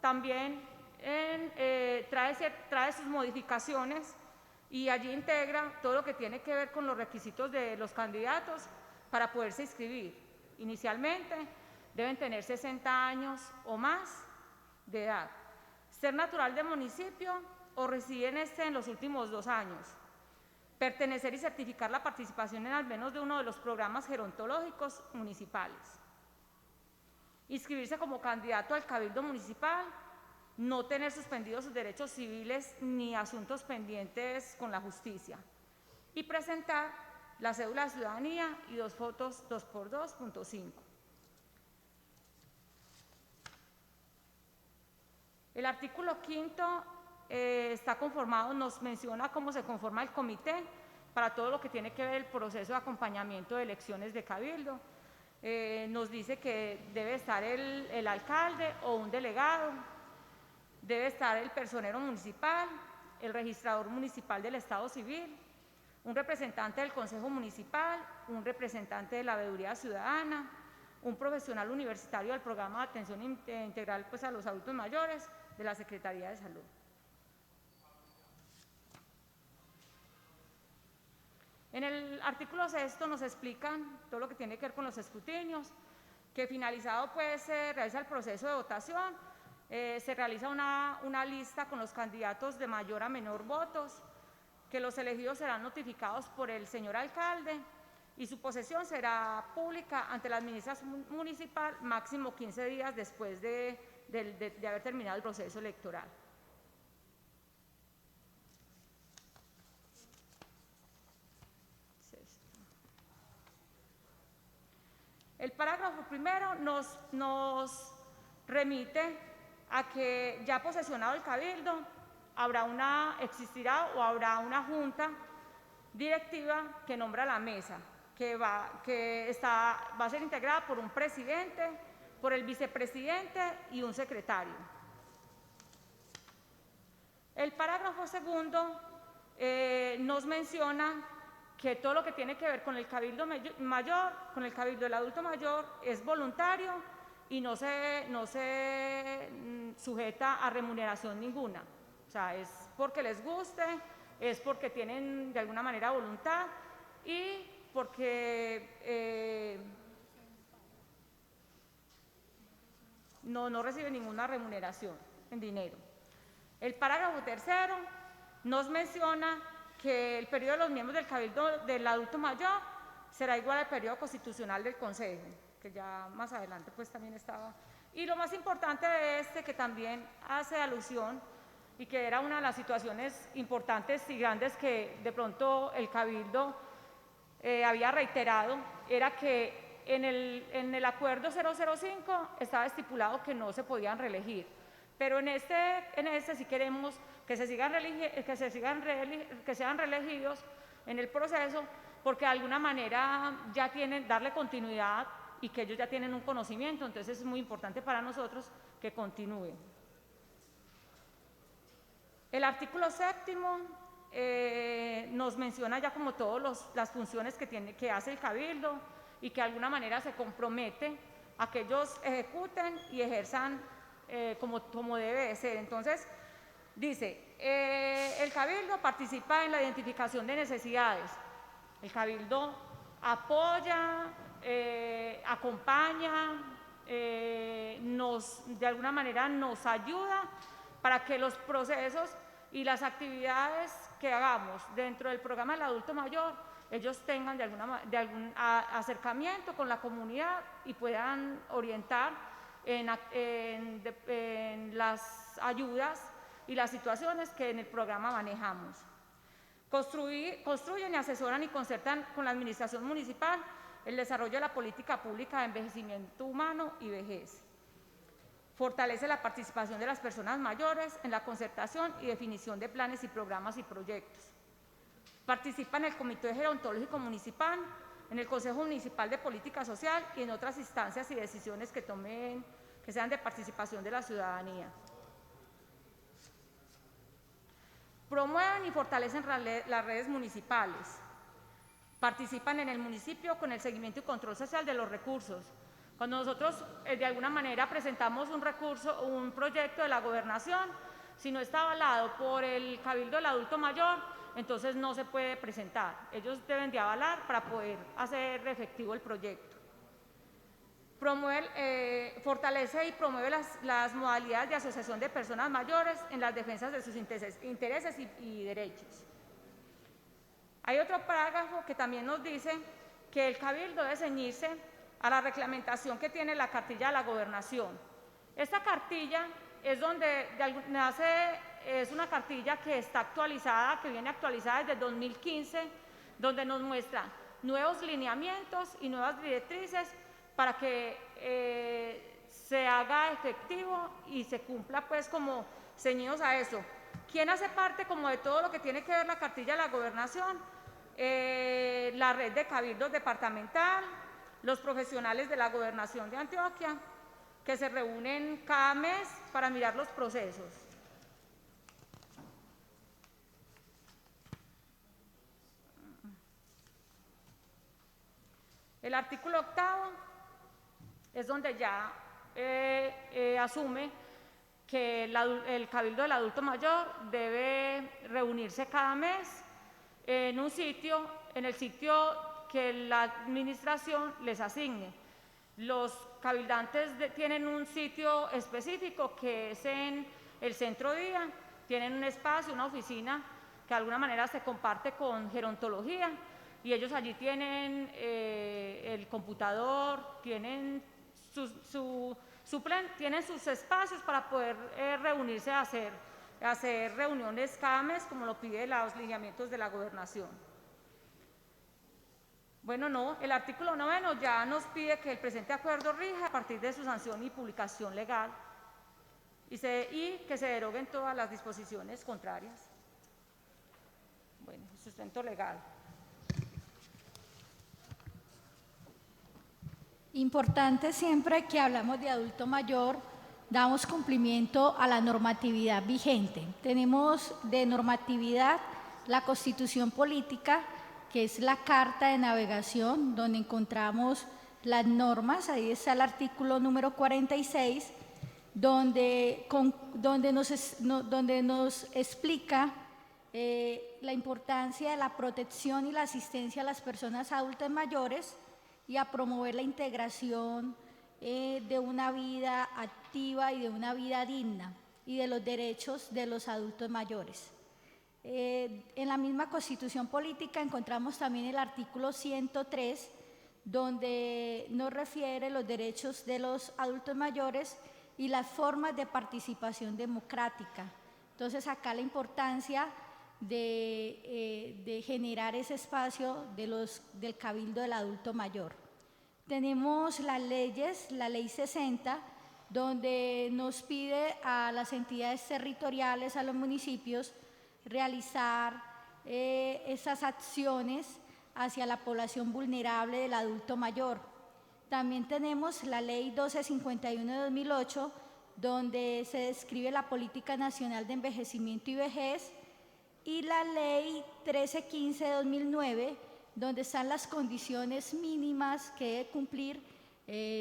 también trae sus modificaciones y allí integra todo lo que tiene que ver con los requisitos de los candidatos para poderse inscribir. Inicialmente deben tener 60 años o más de edad, ser natural del municipio o residir en los últimos 2 años, pertenecer y certificar la participación en al menos de uno de los programas gerontológicos municipales, inscribirse como candidato al Cabildo Municipal, no tener suspendidos sus derechos civiles ni asuntos pendientes con la justicia y presentar la cédula de ciudadanía y 2 fotos 2x2.5. El artículo 5 está conformado, nos menciona cómo se conforma el comité para todo lo que tiene que ver el proceso de acompañamiento de elecciones de cabildo. Nos dice que debe estar el alcalde o un delegado, debe estar el personero municipal, el registrador municipal del Estado Civil, un representante del Consejo Municipal, un representante de la Veeduría Ciudadana, un profesional universitario del programa de atención integral pues, a los adultos mayores de la Secretaría de Salud. En el artículo 6 nos explican todo lo que tiene que ver con los escrutinios, que finalizado pues se realiza el proceso de votación, se realiza una lista con los candidatos de mayor a menor votos, que los elegidos serán notificados por el señor alcalde y su posesión será pública ante la administración municipal máximo 15 días después de haber terminado el proceso electoral. El parágrafo primero nos remite a que ya posesionado el cabildo existirá o habrá una junta directiva que nombra la mesa, que va a ser integrada por un presidente, por el vicepresidente y un secretario. El parágrafo segundo nos menciona que todo lo que tiene que ver con el cabildo mayor, con el cabildo del adulto mayor, es voluntario y no se sujeta a remuneración ninguna. O sea, es porque les guste, es porque tienen de alguna manera voluntad y porque no reciben ninguna remuneración en dinero. El parágrafo tercero nos menciona que el periodo de los miembros del cabildo del adulto mayor será igual al periodo constitucional del consejo, que ya más adelante pues también estaba. Y lo más importante de que también hace alusión y que era una de las situaciones importantes y grandes que de pronto el cabildo había reiterado, era que en el acuerdo 005 estaba estipulado que no se podían reelegir, pero en este sí queremos que sean reelegidos en el proceso, porque de alguna manera ya darle continuidad y que ellos ya tienen un conocimiento, entonces es muy importante para nosotros que continúen. El artículo 7 nos menciona ya como todas las funciones que hace el cabildo y que de alguna manera se compromete a que ellos ejecuten y ejerzan como debe de ser. Entonces, dice, el cabildo participa en la identificación de necesidades, el cabildo apoya, acompaña, de alguna manera nos ayuda para que los procesos y las actividades que hagamos dentro del programa del adulto mayor, ellos tengan de algún acercamiento con la comunidad y puedan orientar en las ayudas y las situaciones que en el programa manejamos. Construyen y asesoran y concertan con la administración municipal el desarrollo de la política pública de envejecimiento humano y vejez. Fortalece la participación de las personas mayores en la concertación y definición de planes y programas y proyectos. Participa en el Comité Gerontológico Municipal, en el Consejo Municipal de Política Social y en otras instancias y decisiones que sean de participación de la ciudadanía. Promueven y fortalecen las redes municipales. Participan en el municipio con el seguimiento y control social de los recursos. Cuando nosotros de alguna manera presentamos un recurso o un proyecto de la gobernación, si no está avalado por el Cabildo del Adulto Mayor, entonces no se puede presentar. Ellos deben de avalar para poder hacer efectivo el proyecto. Fortalece y promueve las modalidades de asociación de personas mayores en las defensas de sus intereses y derechos. Hay otro parágrafo que también nos dice que el Cabildo debe ceñirse a la reglamentación que tiene la cartilla de la gobernación. Esta cartilla es donde es una cartilla que está actualizada, que viene actualizada desde 2015, donde nos muestra nuevos lineamientos y nuevas directrices para que se haga efectivo y se cumpla pues como ceñidos a eso. ¿Quién hace parte como de todo lo que tiene que ver la cartilla de la gobernación? La red de cabildos departamental, los profesionales de la gobernación de Antioquia, que se reúnen cada mes para mirar los procesos. El artículo 8º es donde ya asume que el Cabildo del Adulto Mayor debe reunirse cada mes en un sitio, en el sitio que la administración les asigne. Los cabildantes tienen un sitio específico que es en el centro día, tienen un espacio, una oficina que de alguna manera se comparte con gerontología y ellos allí tienen el computador, tienen tienen sus espacios para poder reunirse a hacer reuniones cada mes como lo pide los lineamientos de la gobernación. Bueno, no, el artículo 9 ya nos pide que el presente acuerdo rija a partir de su sanción y publicación legal y que se deroguen todas las disposiciones contrarias. Bueno, sustento legal. Importante siempre que hablamos de adulto mayor, damos cumplimiento a la normatividad vigente. Tenemos de normatividad la Constitución Política, que es la carta de navegación, donde encontramos las normas. Ahí está el artículo número 46, donde nos explica la importancia de la protección y la asistencia a las personas adultas mayores y a promover la integración de una vida activa y de una vida digna y de los derechos de los adultos mayores. En la misma Constitución Política encontramos también el artículo 103, donde nos refiere los derechos de los adultos mayores y las formas de participación democrática. Entonces, acá la importancia de generar ese espacio del Cabildo del Adulto Mayor. Tenemos las leyes, la Ley 60, donde nos pide a las entidades territoriales, a los municipios, realizar esas acciones hacia la población vulnerable del adulto mayor. También tenemos la Ley 1251 de 2008, donde se describe la Política Nacional de Envejecimiento y Vejez, y la Ley 1315 de 2009, donde están las condiciones mínimas que debe cumplir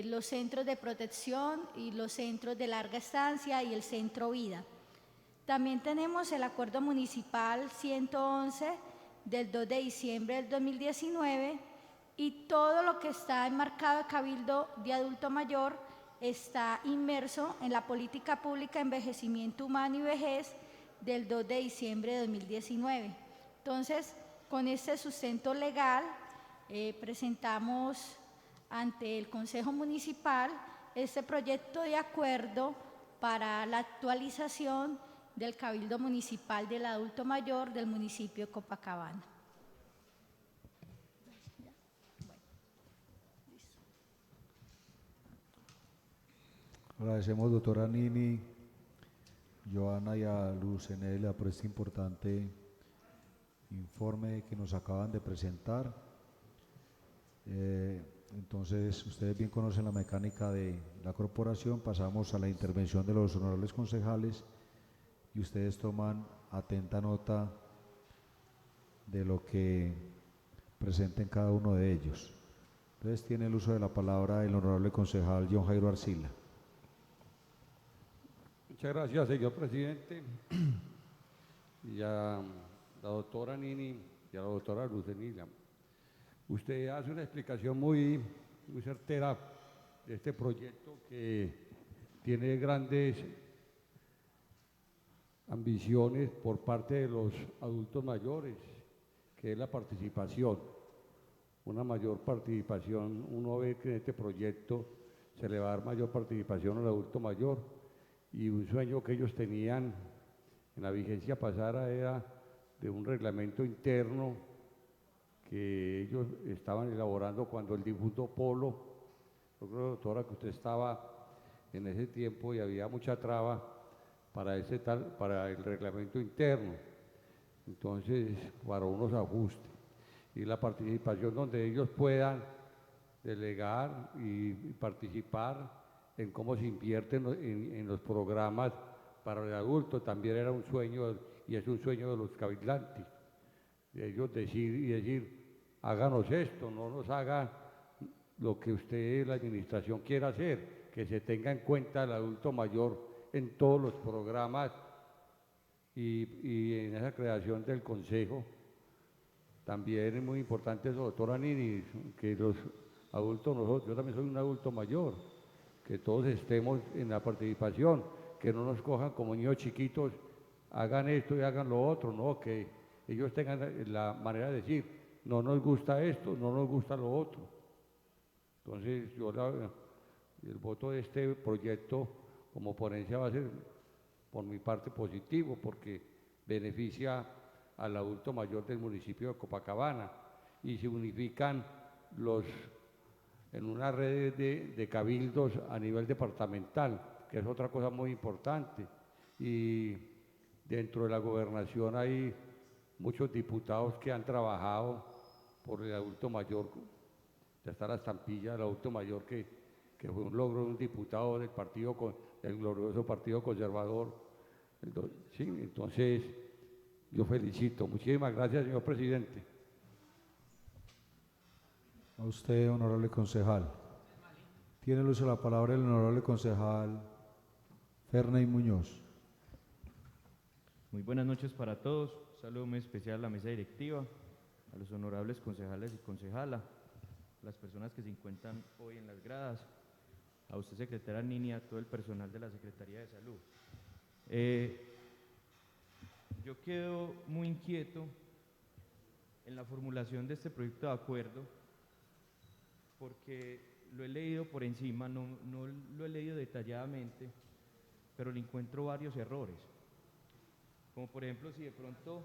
los centros de protección y los centros de larga estancia y el centro vida. También tenemos el Acuerdo Municipal 111 del 2 de diciembre del 2019 y todo lo que está enmarcado en Cabildo de Adulto Mayor está inmerso en la Política Pública de Envejecimiento Humano y Vejez del 2 de diciembre de 2019. Entonces, con este sustento legal, presentamos ante el Consejo Municipal este proyecto de acuerdo para la actualización del Cabildo Municipal del Adulto Mayor del municipio de Copacabana. Agradecemos, doctora Nini, Joana y a Lucenela por este importante informe que nos acaban de presentar. Entonces, ustedes bien conocen la mecánica de la corporación. Pasamos a la intervención de los honorables concejales y ustedes toman atenta nota de lo que presenten cada uno de ellos. Entonces, tiene el uso de la palabra el honorable concejal John Jairo Arcila. Muchas gracias, señor presidente. Ya la doctora Nini y a la doctora Lucenila. Usted hace una explicación muy certera de este proyecto que tiene grandes ambiciones por parte de los adultos mayores, que es la participación, una mayor participación. Uno ve que en este proyecto se le va a dar mayor participación al adulto mayor, y un sueño que ellos tenían en la vigencia pasada era de un reglamento interno que ellos estaban elaborando cuando el difunto Polo, yo creo, doctora, que usted estaba en ese tiempo y había mucha traba para el reglamento interno, entonces para unos ajustes y la participación donde ellos puedan delegar y participar en cómo se invierten en los programas para el adulto. También era un sueño y es un sueño de los cabildantes, de ellos decir, háganos esto, no nos haga lo que usted, la administración, quiera hacer, que se tenga en cuenta el adulto mayor en todos los programas y en esa creación del consejo. También es muy importante eso, doctora Nini, que los adultos, nosotros, yo también soy un adulto mayor, que todos estemos en la participación, que no nos cojan como niños chiquitos, hagan esto y hagan lo otro, no, que ellos tengan la manera de decir, no nos gusta esto, no nos gusta lo otro. Entonces, el voto de este proyecto como ponencia va a ser, por mi parte, positivo, porque beneficia al adulto mayor del municipio de Copacabana y se unifican en una red de cabildos a nivel departamental, que es otra cosa muy importante. Y dentro de la gobernación hay muchos diputados que han trabajado por el adulto mayor. Ya está la estampilla del adulto mayor que fue un logro de un diputado del glorioso Partido Conservador. Sí, entonces yo felicito. Muchísimas gracias, señor presidente. A usted, honorable concejal. Tiene el uso de la palabra el honorable concejal Ferney Muñoz. Muy buenas noches para todos. Un saludo muy especial a la mesa directiva, a los honorables concejales y concejala, a las personas que se encuentran hoy en las gradas, a usted, secretaria Nini, a todo el personal de la Secretaría de Salud. Yo quedo muy inquieto en la formulación de este proyecto de acuerdo, porque lo he leído por encima, no lo he leído detalladamente, pero le encuentro varios errores. Como por ejemplo, si de pronto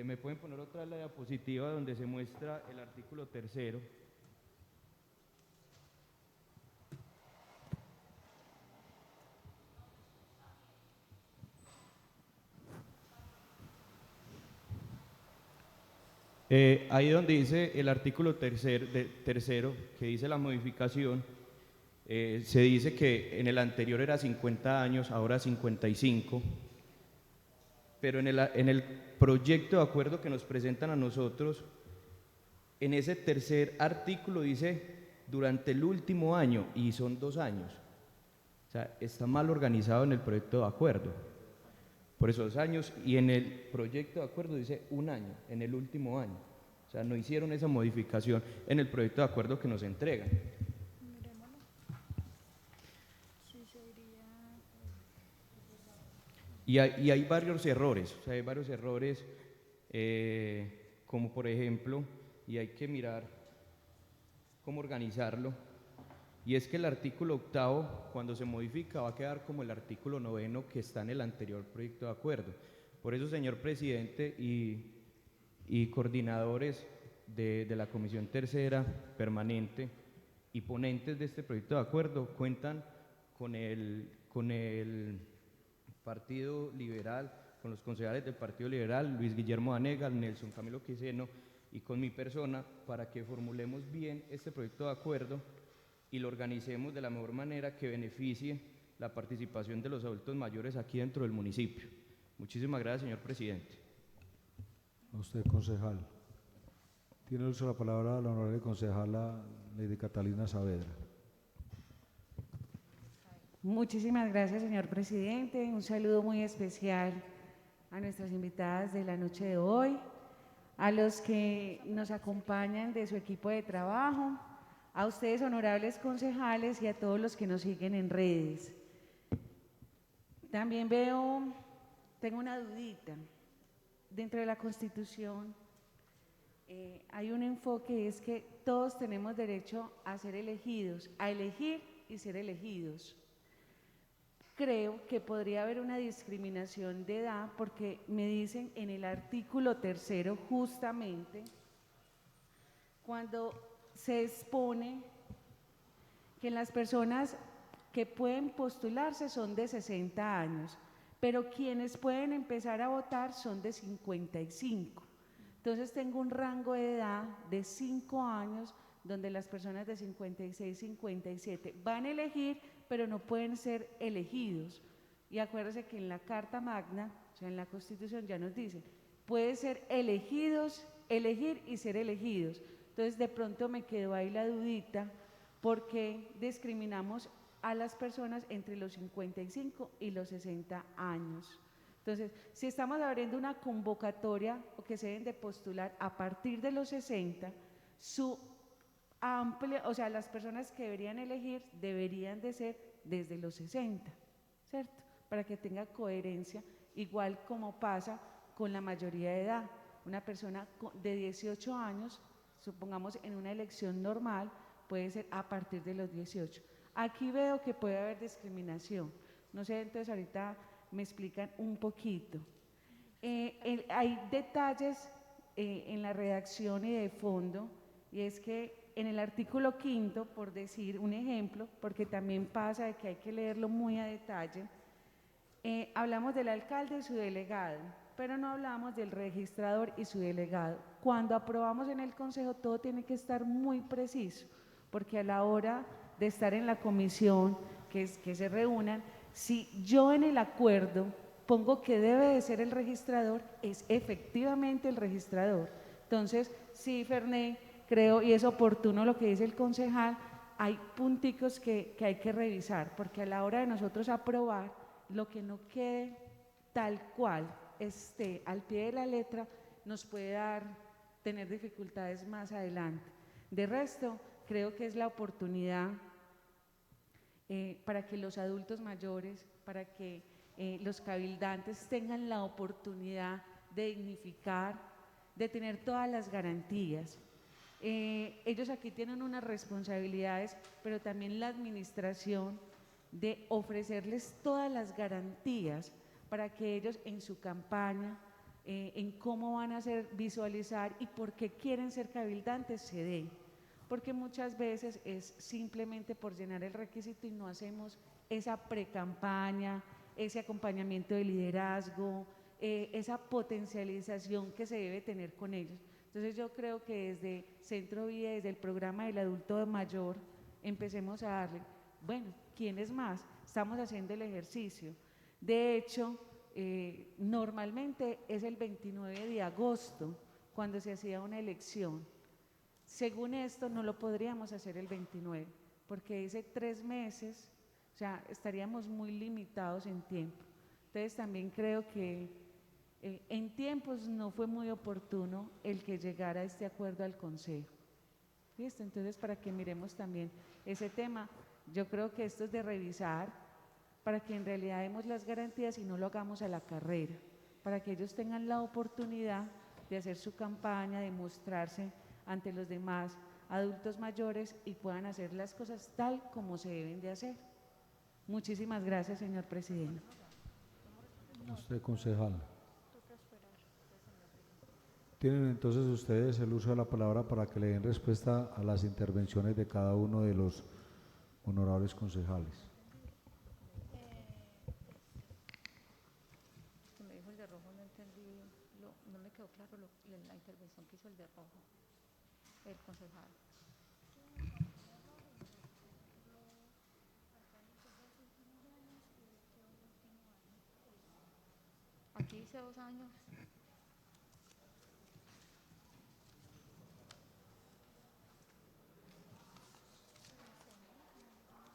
me pueden poner otra vez la diapositiva donde se muestra el artículo 3º. Ahí donde dice el artículo tercero, que dice la modificación, se dice que en el anterior era 50 años, ahora 55, pero en el proyecto de acuerdo que nos presentan a nosotros, en ese tercer artículo dice durante el último año, y son 2 años. O sea, está mal organizado en el proyecto de acuerdo. Por esos 2 años, y en el proyecto de acuerdo dice 1 año, en el último año. O sea, no hicieron esa modificación en el proyecto de acuerdo que nos entregan. Y hay varios errores, o sea, hay varios errores, como por ejemplo, y hay que mirar cómo organizarlo, y es que el artículo 8º, cuando se modifica, va a quedar como el artículo 9º que está en el anterior proyecto de acuerdo. Por eso, señor presidente y coordinadores de la Comisión Tercera Permanente y ponentes de este proyecto de acuerdo, cuentan con el Partido Liberal, con los concejales del Partido Liberal, Luis Guillermo Vanegas, Nelson Camilo Quiseno, y con mi persona, para que formulemos bien este proyecto de acuerdo y lo organicemos de la mejor manera que beneficie la participación de los adultos mayores aquí dentro del municipio. Muchísimas gracias, señor presidente. A usted, concejal. Tiene el uso de la palabra la honorable concejala Lady Catalina Saavedra. Muchísimas gracias, señor presidente. Un saludo muy especial a nuestras invitadas de la noche de hoy, a los que nos acompañan de su equipo de trabajo, a ustedes honorables concejales y a todos los que nos siguen en redes. También tengo una dudita. Dentro de la Constitución hay un enfoque, es que todos tenemos derecho a ser elegidos, a elegir y ser elegidos. Creo que podría haber una discriminación de edad porque me dicen en el artículo 3 justamente cuando se expone que las personas que pueden postularse son de 60 años, pero quienes pueden empezar a votar son de 55. Entonces tengo un rango de edad de 5 años donde las personas de 56, 57 van a elegir, pero no pueden ser elegidos. Y acuérdense que en la Carta Magna, o sea, en la Constitución ya nos dice, puede ser elegidos, elegir y ser elegidos. Entonces de pronto me quedó ahí la dudita, porque discriminamos a las personas entre los 55 y los 60 años. Entonces, si estamos abriendo una convocatoria o que se deben de postular a partir de los 60, su amplia, o sea, las personas que deberían elegir deberían de ser desde los 60, ¿cierto? Para que tenga coherencia, igual como pasa con la mayoría de edad. Una persona de 18 años, supongamos en una elección normal, puede ser a partir de los 18. Aquí veo que puede haber discriminación. No sé, entonces ahorita me explican un poquito. Hay detalles en la redacción y de fondo, y es que en el artículo 5, por decir un ejemplo, porque también pasa de que hay que leerlo muy a detalle, hablamos del alcalde y su delegado, pero no hablamos del registrador y su delegado. Cuando aprobamos en el consejo todo tiene que estar muy preciso, porque a la hora de estar en la comisión, que se reúnan, si yo en el acuerdo pongo que debe de ser el registrador, es efectivamente el registrador. Entonces, sí, Ferné, creo, y es oportuno lo que dice el concejal, hay punticos que hay que revisar, porque a la hora de nosotros aprobar, lo que no quede tal cual esté al pie de la letra, nos puede tener dificultades más adelante. De resto, creo que es la oportunidad para que los adultos mayores, para que los cabildantes tengan la oportunidad de dignificar, de tener todas las garantías. Ellos aquí tienen unas responsabilidades, pero también la administración de ofrecerles todas las garantías para que ellos en su campaña, en cómo van a hacer visualizar y por qué quieren ser cabildantes, se den. Porque muchas veces es simplemente por llenar el requisito y no hacemos esa pre-campaña, ese acompañamiento de liderazgo, esa potencialización que se debe tener con ellos. Entonces yo creo que desde Centro Vida, desde el programa del adulto mayor, empecemos a darle, bueno, ¿quién es más? Estamos haciendo el ejercicio. De hecho, normalmente es el 29 de agosto cuando se hacía una elección. Según esto, no lo podríamos hacer el 29, porque dice 3 meses, o sea, estaríamos muy limitados en tiempo. Entonces también creo que en tiempos no fue muy oportuno el que llegara este acuerdo al Consejo. ¿Listo? Entonces, para que miremos también ese tema, yo creo que esto es de revisar, para que en realidad demos las garantías y no lo hagamos a la carrera, para que ellos tengan la oportunidad de hacer su campaña, de mostrarse ante los demás adultos mayores y puedan hacer las cosas tal como se deben de hacer. Muchísimas gracias, señor presidente. Usted, concejal. Tienen entonces ustedes el uso de la palabra para que le den respuesta a las intervenciones de cada uno de los honorables concejales. Me dijo el de rojo, no entendí, no me quedó claro la intervención que hizo el de rojo, el concejal. Aquí dice 2 años.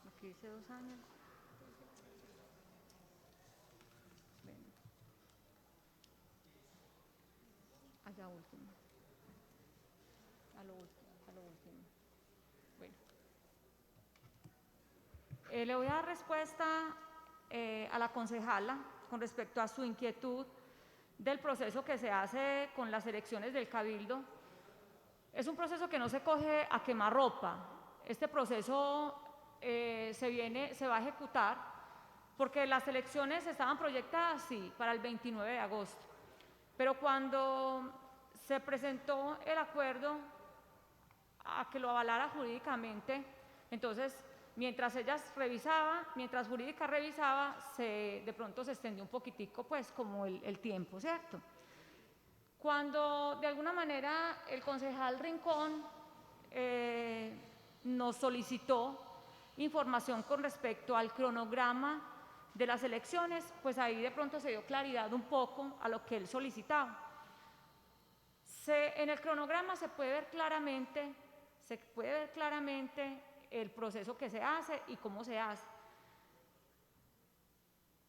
Aquí dice 2 años. Bueno. ya último. A lo último, a lo último. Bueno. Le voy a dar respuesta a la concejala con respecto a su inquietud del proceso que se hace con las elecciones del Cabildo. Es un proceso que no se coge a quemarropa. Este proceso se va a ejecutar porque las elecciones estaban proyectadas, sí, para el 29 de agosto. Pero cuando se presentó el acuerdo a que lo avalara jurídicamente, entonces, mientras Jurídica revisaba, de pronto se extendió un poquitico, pues, como el tiempo, ¿cierto? Cuando, de alguna manera, el concejal Rincón nos solicitó información con respecto al cronograma de las elecciones, pues ahí de pronto se dio claridad un poco a lo que él solicitaba. En el cronograma se puede ver claramente el proceso que se hace y cómo se hace.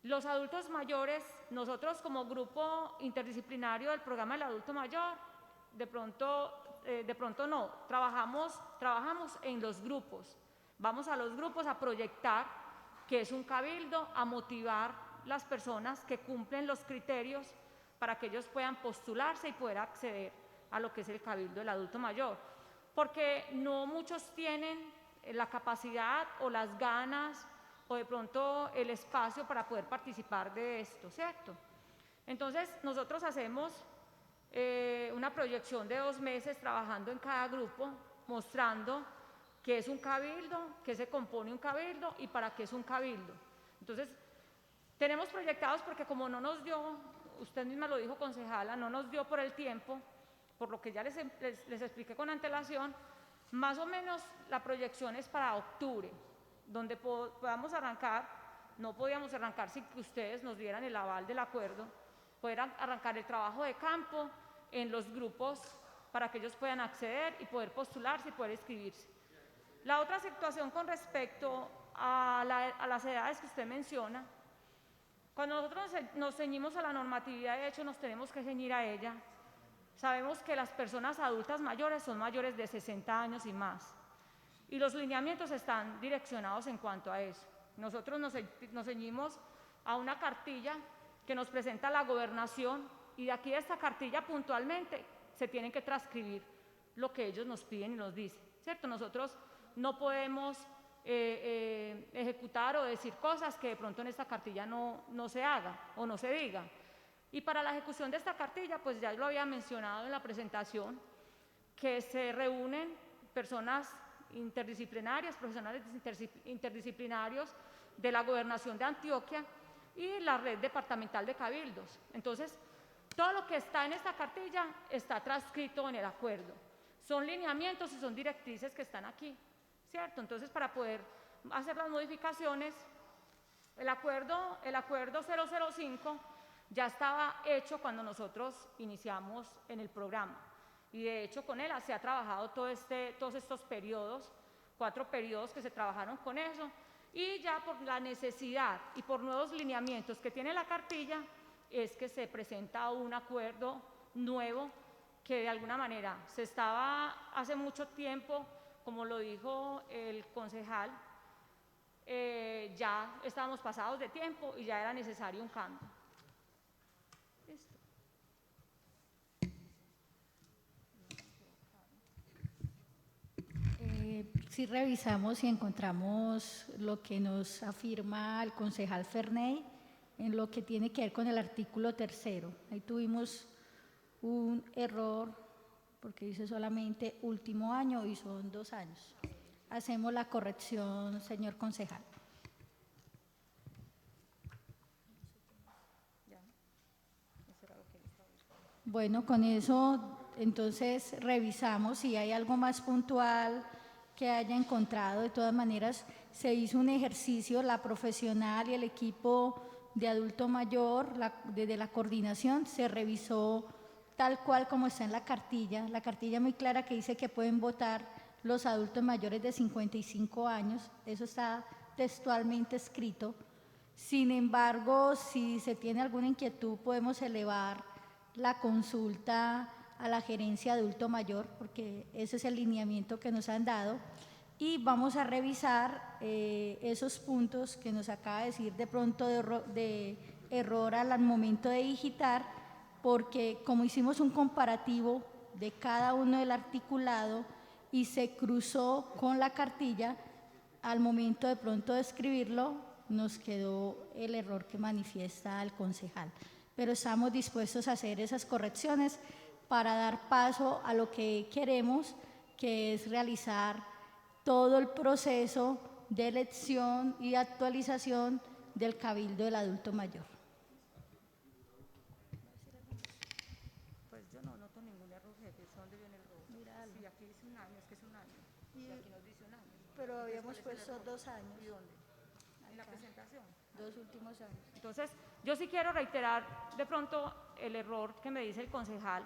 Los adultos mayores, nosotros como grupo interdisciplinario del programa del adulto mayor, de pronto no, trabajamos en los grupos. Vamos a los grupos a proyectar que es un cabildo, a motivar las personas que cumplen los criterios para que ellos puedan postularse y poder acceder a lo que es el cabildo del adulto mayor. Porque no muchos tienen la capacidad o las ganas o de pronto el espacio para poder participar de esto, ¿cierto? Entonces, nosotros hacemos una proyección de 2 meses trabajando en cada grupo, mostrando qué es un cabildo, qué se compone un cabildo y para qué es un cabildo. Entonces, tenemos proyectados porque como no nos dio, usted misma lo dijo, concejala, no nos dio por el tiempo, por lo que ya les expliqué con antelación, más o menos la proyección es para octubre, donde podamos arrancar. No podíamos arrancar sin que ustedes nos dieran el aval del acuerdo, poder arrancar el trabajo de campo en los grupos para que ellos puedan acceder y poder postularse y poder inscribirse. La otra situación con respecto a las edades que usted menciona, cuando nosotros nos ceñimos a la normatividad, de hecho nos tenemos que ceñir a ella, sabemos que las personas adultas mayores son mayores de 60 años y más, y los lineamientos están direccionados en cuanto a eso. Nosotros nos ceñimos a una cartilla que nos presenta la gobernación y de aquí a esta cartilla puntualmente se tienen que transcribir lo que ellos nos piden y nos dicen, ¿cierto? Nosotros no podemos ejecutar o decir cosas que de pronto en esta cartilla no se haga o no se diga. Y para la ejecución de esta cartilla, pues ya lo había mencionado en la presentación, que se reúnen personas interdisciplinarias, profesionales interdisciplinarios de la Gobernación de Antioquia y la red departamental de cabildos. Entonces, todo lo que está en esta cartilla está transcrito en el acuerdo. Son lineamientos y son directrices que están aquí, ¿cierto? Entonces, para poder hacer las modificaciones, el acuerdo 005 ya estaba hecho cuando nosotros iniciamos en el programa. Y de hecho con él se ha trabajado todos estos periodos, 4 periodos que se trabajaron con eso, y ya por la necesidad y por nuevos lineamientos que tiene la cartilla, es que se presenta un acuerdo nuevo que de alguna manera se estaba hace mucho tiempo, como lo dijo el concejal, ya estábamos pasados de tiempo y ya era necesario un cambio. Listo. Sí revisamos y encontramos lo que nos afirma el concejal Ferney en lo que tiene que ver con el artículo 3º. Ahí tuvimos un error porque dice solamente último año y son 2 años. Hacemos la corrección, señor concejal. Bueno, con eso entonces revisamos si hay algo más puntual que haya encontrado. De todas maneras, se hizo un ejercicio, la profesional y el equipo de adulto mayor, desde la coordinación, se revisó tal cual como está en la cartilla muy clara que dice que pueden votar los adultos mayores de 55 años, eso está textualmente escrito. Sin embargo, si se tiene alguna inquietud, podemos elevar la consulta a la gerencia adulto mayor, porque ese es el lineamiento que nos han dado, y vamos a revisar esos puntos que nos acaba de decir de pronto de error al momento de digitar, porque como hicimos un comparativo de cada uno del articulado y se cruzó con la cartilla, al momento de pronto de escribirlo nos quedó el error que manifiesta el concejal. Pero estamos dispuestos a hacer esas correcciones para dar paso a lo que queremos, que es realizar todo el proceso de elección y actualización del Cabildo del Adulto Mayor. Pues yo no noto ningún error, jefe. ¿Dónde viene el error? Sí, aquí dice un año, es que es un año. Y aquí nos dice un año. Pero habíamos ¿Cuál es el puesto error? 2 años. ¿Y dónde? En la presentación. 2 últimos años. Entonces, yo sí quiero reiterar de pronto el error que me dice el concejal.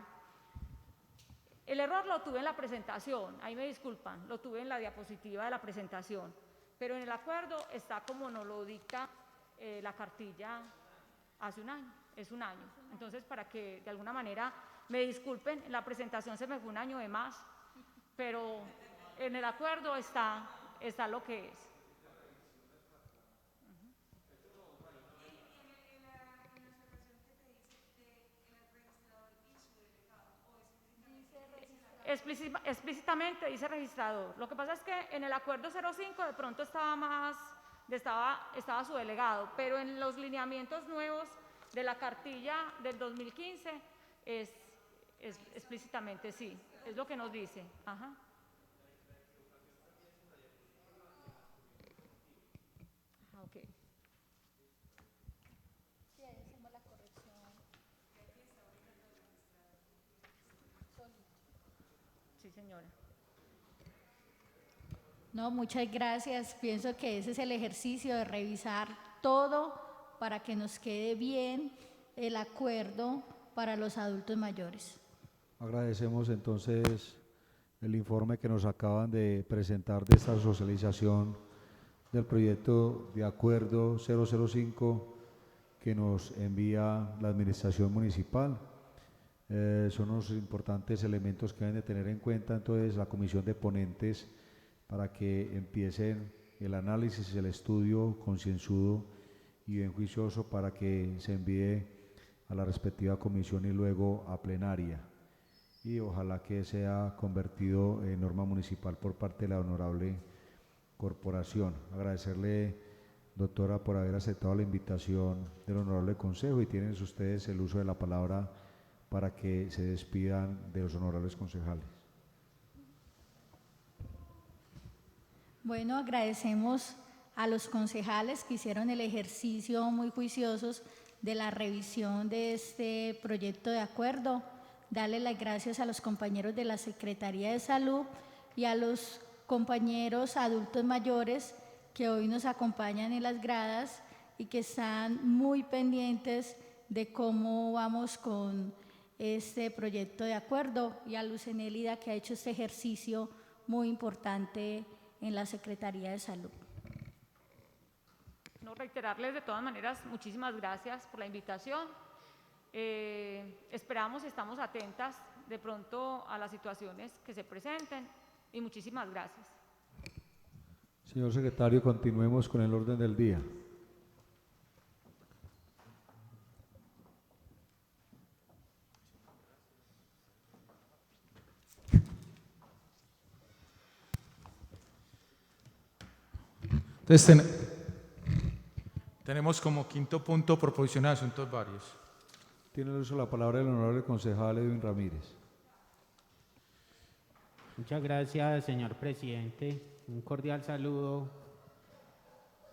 El error lo tuve en la presentación, ahí me disculpan, lo tuve en la diapositiva de la presentación, pero en el acuerdo está como nos lo dicta la cartilla hace un año, es un año. Entonces, para que de alguna manera me disculpen, en la presentación se me fue un año de más, pero en el acuerdo está lo que es. Explícitamente dice registrador. Lo que pasa es que en el acuerdo 05 de pronto estaba su delegado, pero en los lineamientos nuevos de la cartilla del 2015 es explícitamente sí, es lo que nos dice. Ajá. Okay. Sí, ahí hacemos la corrección. Sí, señora. No, muchas gracias. Pienso que ese es el ejercicio de revisar todo para que nos quede bien el acuerdo para los adultos mayores. Agradecemos entonces el informe que nos acaban de presentar de esta socialización del proyecto de acuerdo 005 que nos envía la administración municipal. Son unos importantes elementos que deben de tener en cuenta entonces la comisión de ponentes para que empiecen el análisis, el estudio concienzudo y bien juicioso para que se envíe a la respectiva comisión y luego a plenaria. Y ojalá que sea convertido en norma municipal por parte de la honorable corporación. Agradecerle, doctora, por haber aceptado la invitación del honorable consejo y tienen ustedes el uso de la palabra para que se despidan de los honorables concejales. Bueno, agradecemos a los concejales que hicieron el ejercicio muy juiciosos de la revisión de este proyecto de acuerdo. Darle las gracias a los compañeros de la Secretaría de Salud y a los compañeros adultos mayores que hoy nos acompañan en las gradas y que están muy pendientes de cómo vamos con este proyecto de acuerdo, y a Luz Enélida, que ha hecho este ejercicio muy importante en la Secretaría de Salud. No, reiterarles de todas maneras muchísimas gracias por la invitación. Esperamos, estamos atentas de pronto a las situaciones que se presenten y muchísimas gracias. Señor secretario, continuemos con el orden del día. Entonces, tenemos como quinto punto proposición de asuntos varios. Tiene el uso de la palabra el honorable concejal Edwin Ramírez. Muchas gracias, señor presidente. Un cordial saludo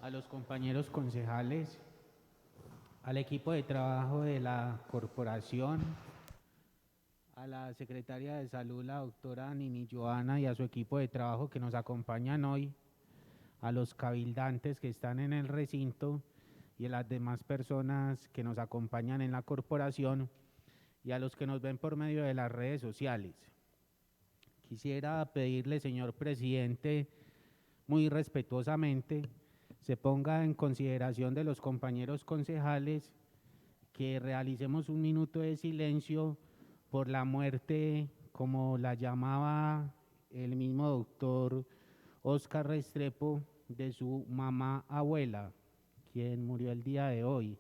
a los compañeros concejales, al equipo de trabajo de la corporación, a la secretaria de Salud, la doctora Nini Joana, y a su equipo de trabajo que nos acompañan hoy, a los cabildantes que están en el recinto y a las demás personas que nos acompañan en la corporación y a los que nos ven por medio de las redes sociales. Quisiera pedirle, señor presidente, muy respetuosamente, se ponga en consideración de los compañeros concejales que realicemos un minuto de silencio por la muerte, como la llamaba el mismo doctor Oscar Restrepo, de su mamá abuela, quien murió el día de hoy.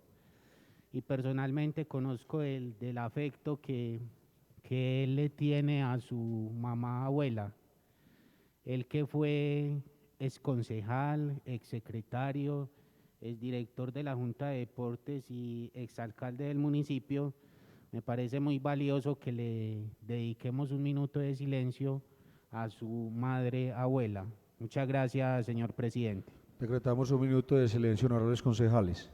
Y personalmente conozco del afecto que él le tiene a su mamá abuela. Él que fue exconcejal, exsecretario, exdirector de la Junta de Deportes y exalcalde del municipio, me parece muy valioso que le dediquemos un minuto de silencio a su madre abuela. Muchas gracias, señor presidente. Decretamos un minuto de silencio, honorables concejales.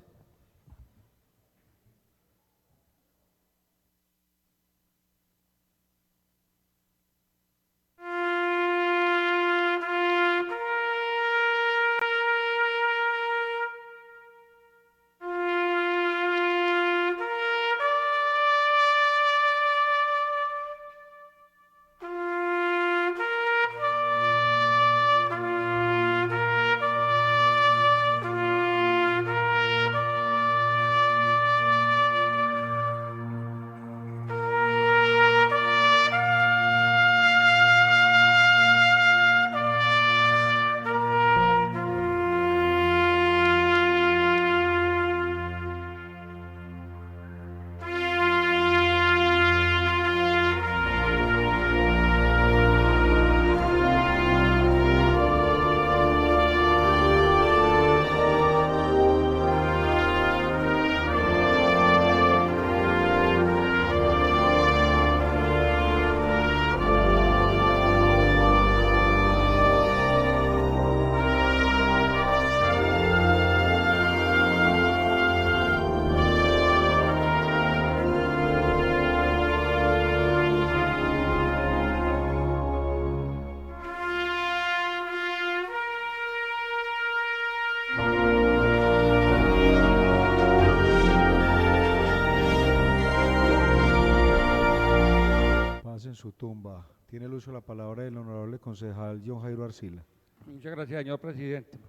En su tumba. Tiene el uso de la palabra el honorable concejal John Jairo Arcila. Muchas gracias, señor presidente.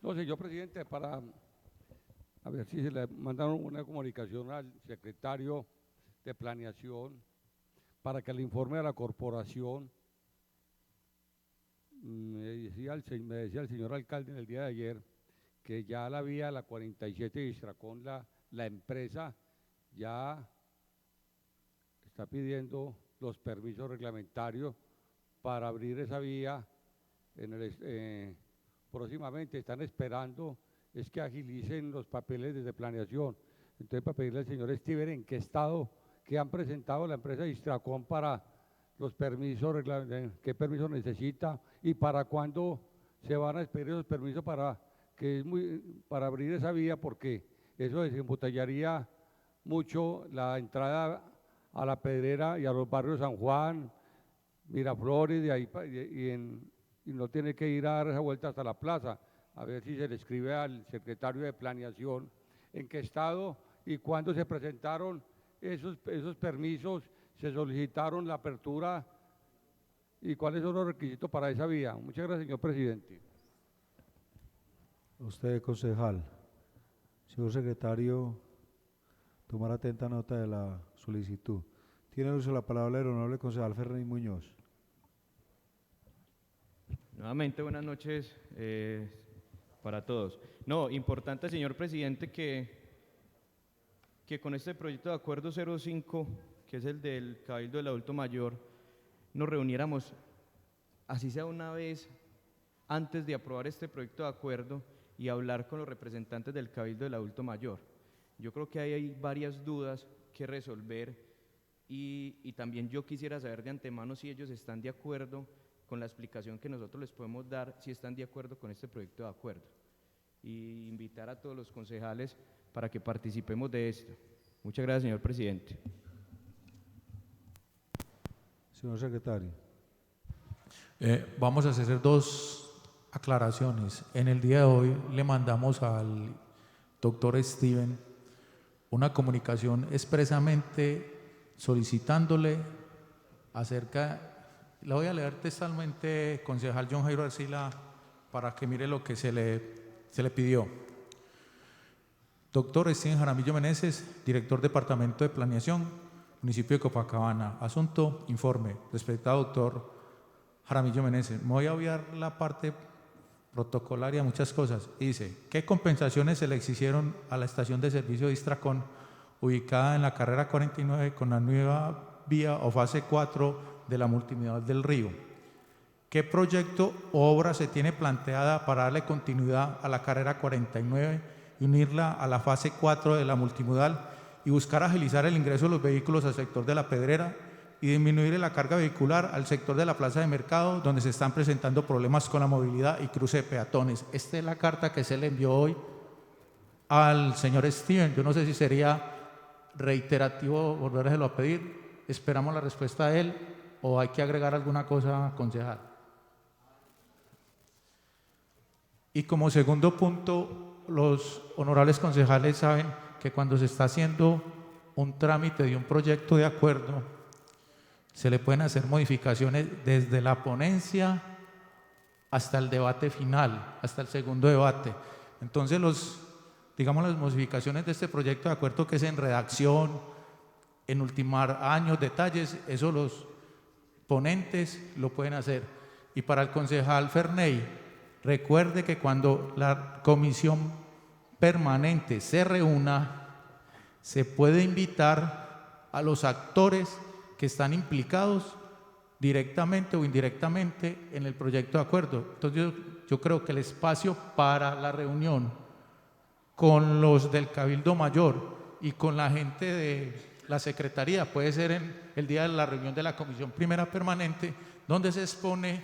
No, señor presidente, para a ver si se le mandaron una comunicación al secretario de Planeación para que le informe a la corporación. Me decía el señor alcalde en el día de ayer que ya la vía, la 47 de Istracón, la empresa ya está pidiendo los permisos reglamentarios para abrir esa vía próximamente. Están esperando es que agilicen los papeles desde Planeación. Entonces, para pedirle al señor Steven en qué estado que han presentado la empresa Istracón para los permisos, qué permiso necesita y para cuándo se van a expedir esos permisos para abrir esa vía, porque eso desembotellaría mucho la entrada a La Pedrera y a los barrios San Juan, Miraflores, de ahí y no tiene que ir a dar esa vuelta hasta la plaza. A ver si se le escribe al secretario de Planeación en qué estado y cuándo se presentaron esos permisos, se solicitaron la apertura y cuáles son los requisitos para esa vía. Muchas gracias, señor presidente. Usted, concejal. Señor secretario, tomar atenta nota de la solicitud. Tiene el uso de la palabra el honorable concejal Fernández Muñoz. Nuevamente, buenas noches para todos. No, importante, señor presidente, que con este proyecto de acuerdo 05, que es el del Cabildo del Adulto Mayor, nos reuniéramos, así sea una vez, antes de aprobar este proyecto de acuerdo y hablar con los representantes del Cabildo del Adulto Mayor. Yo creo que hay varias dudas que resolver y también yo quisiera saber de antemano si ellos están de acuerdo con la explicación que nosotros les podemos dar, si están de acuerdo con este proyecto de acuerdo. Y invitar a todos los concejales para que participemos de esto. Muchas gracias, señor presidente. Señor secretario. Vamos a hacer dos aclaraciones. En el día de hoy le mandamos al doctor Steven una comunicación expresamente solicitándole la voy a leer textualmente, concejal John Jairo Arcila, para que mire lo que se le pidió. Doctor Steven Jaramillo Meneses, director Departamento de Planeación, municipio de Copacabana. Asunto, informe. Respectado doctor Jaramillo Meneses. Me voy a obviar la parte protocolaria, muchas cosas. Dice, ¿qué compensaciones se le exigieron a la estación de servicio de Istracón, ubicada en la carrera 49 con la nueva vía o fase 4 de la multimodal del Río? ¿Qué proyecto o obra se tiene planteada para darle continuidad a la carrera 49 y unirla a la fase 4 de la multimodal y buscar agilizar el ingreso de los vehículos al sector de la Pedrera y disminuir la carga vehicular al sector de la plaza de mercado, donde se están presentando problemas con la movilidad y cruce de peatones? Esta es la carta que se le envió hoy al señor Steven. Yo no sé si sería reiterativo volvérselo a pedir. Esperamos la respuesta de él o hay que agregar alguna cosa, concejal. Y como segundo punto, los honorables concejales saben que cuando se está haciendo un trámite de un proyecto de acuerdo, se le pueden hacer modificaciones desde la ponencia hasta el debate final, hasta el segundo debate. Entonces, las modificaciones de este proyecto de acuerdo, que es en redacción, en ultimar años, detalles, eso los ponentes lo pueden hacer. Y para el concejal Ferney, recuerde que cuando la comisión permanente se reúna, se puede invitar a los actores que están implicados directamente o indirectamente en el proyecto de acuerdo. Entonces yo creo que el espacio para la reunión con los del Cabildo Mayor y con la gente de la Secretaría puede ser en el día de la reunión de la Comisión Primera Permanente, donde se expone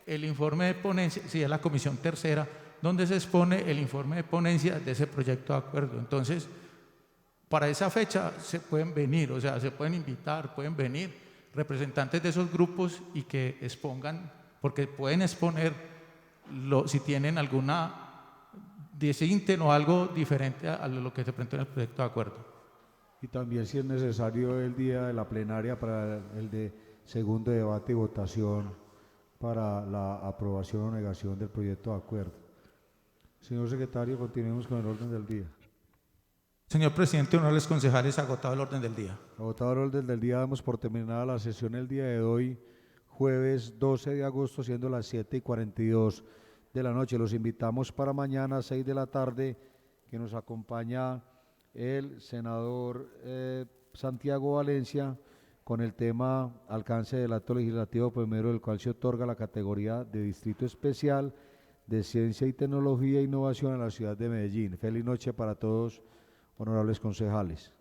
el informe de ponencia, si es la Comisión Tercera, donde se expone el informe de ponencia de ese proyecto de acuerdo. Entonces, para esa fecha se pueden venir, o sea, se pueden invitar, pueden venir representantes de esos grupos y que expongan, porque pueden exponer si tienen alguna disinte o algo diferente a lo que se presentó en el proyecto de acuerdo. Y también, si es necesario, el día de la plenaria para el de segundo debate y votación para la aprobación o negación del proyecto de acuerdo. Señor secretario, continuemos con el orden del día. Señor presidente, honorables concejales, agotado el orden del día. Agotado el orden del día, damos por terminada la sesión el día de hoy, jueves 12 de agosto, siendo las 7:42 de la noche. Los invitamos para mañana, 6 de la tarde, que nos acompaña el senador Santiago Valencia con el tema alcance del acto legislativo primero, del cual se otorga la categoría de Distrito Especial de Ciencia y Tecnología e Innovación en la ciudad de Medellín. Feliz noche para todos, honorables concejales.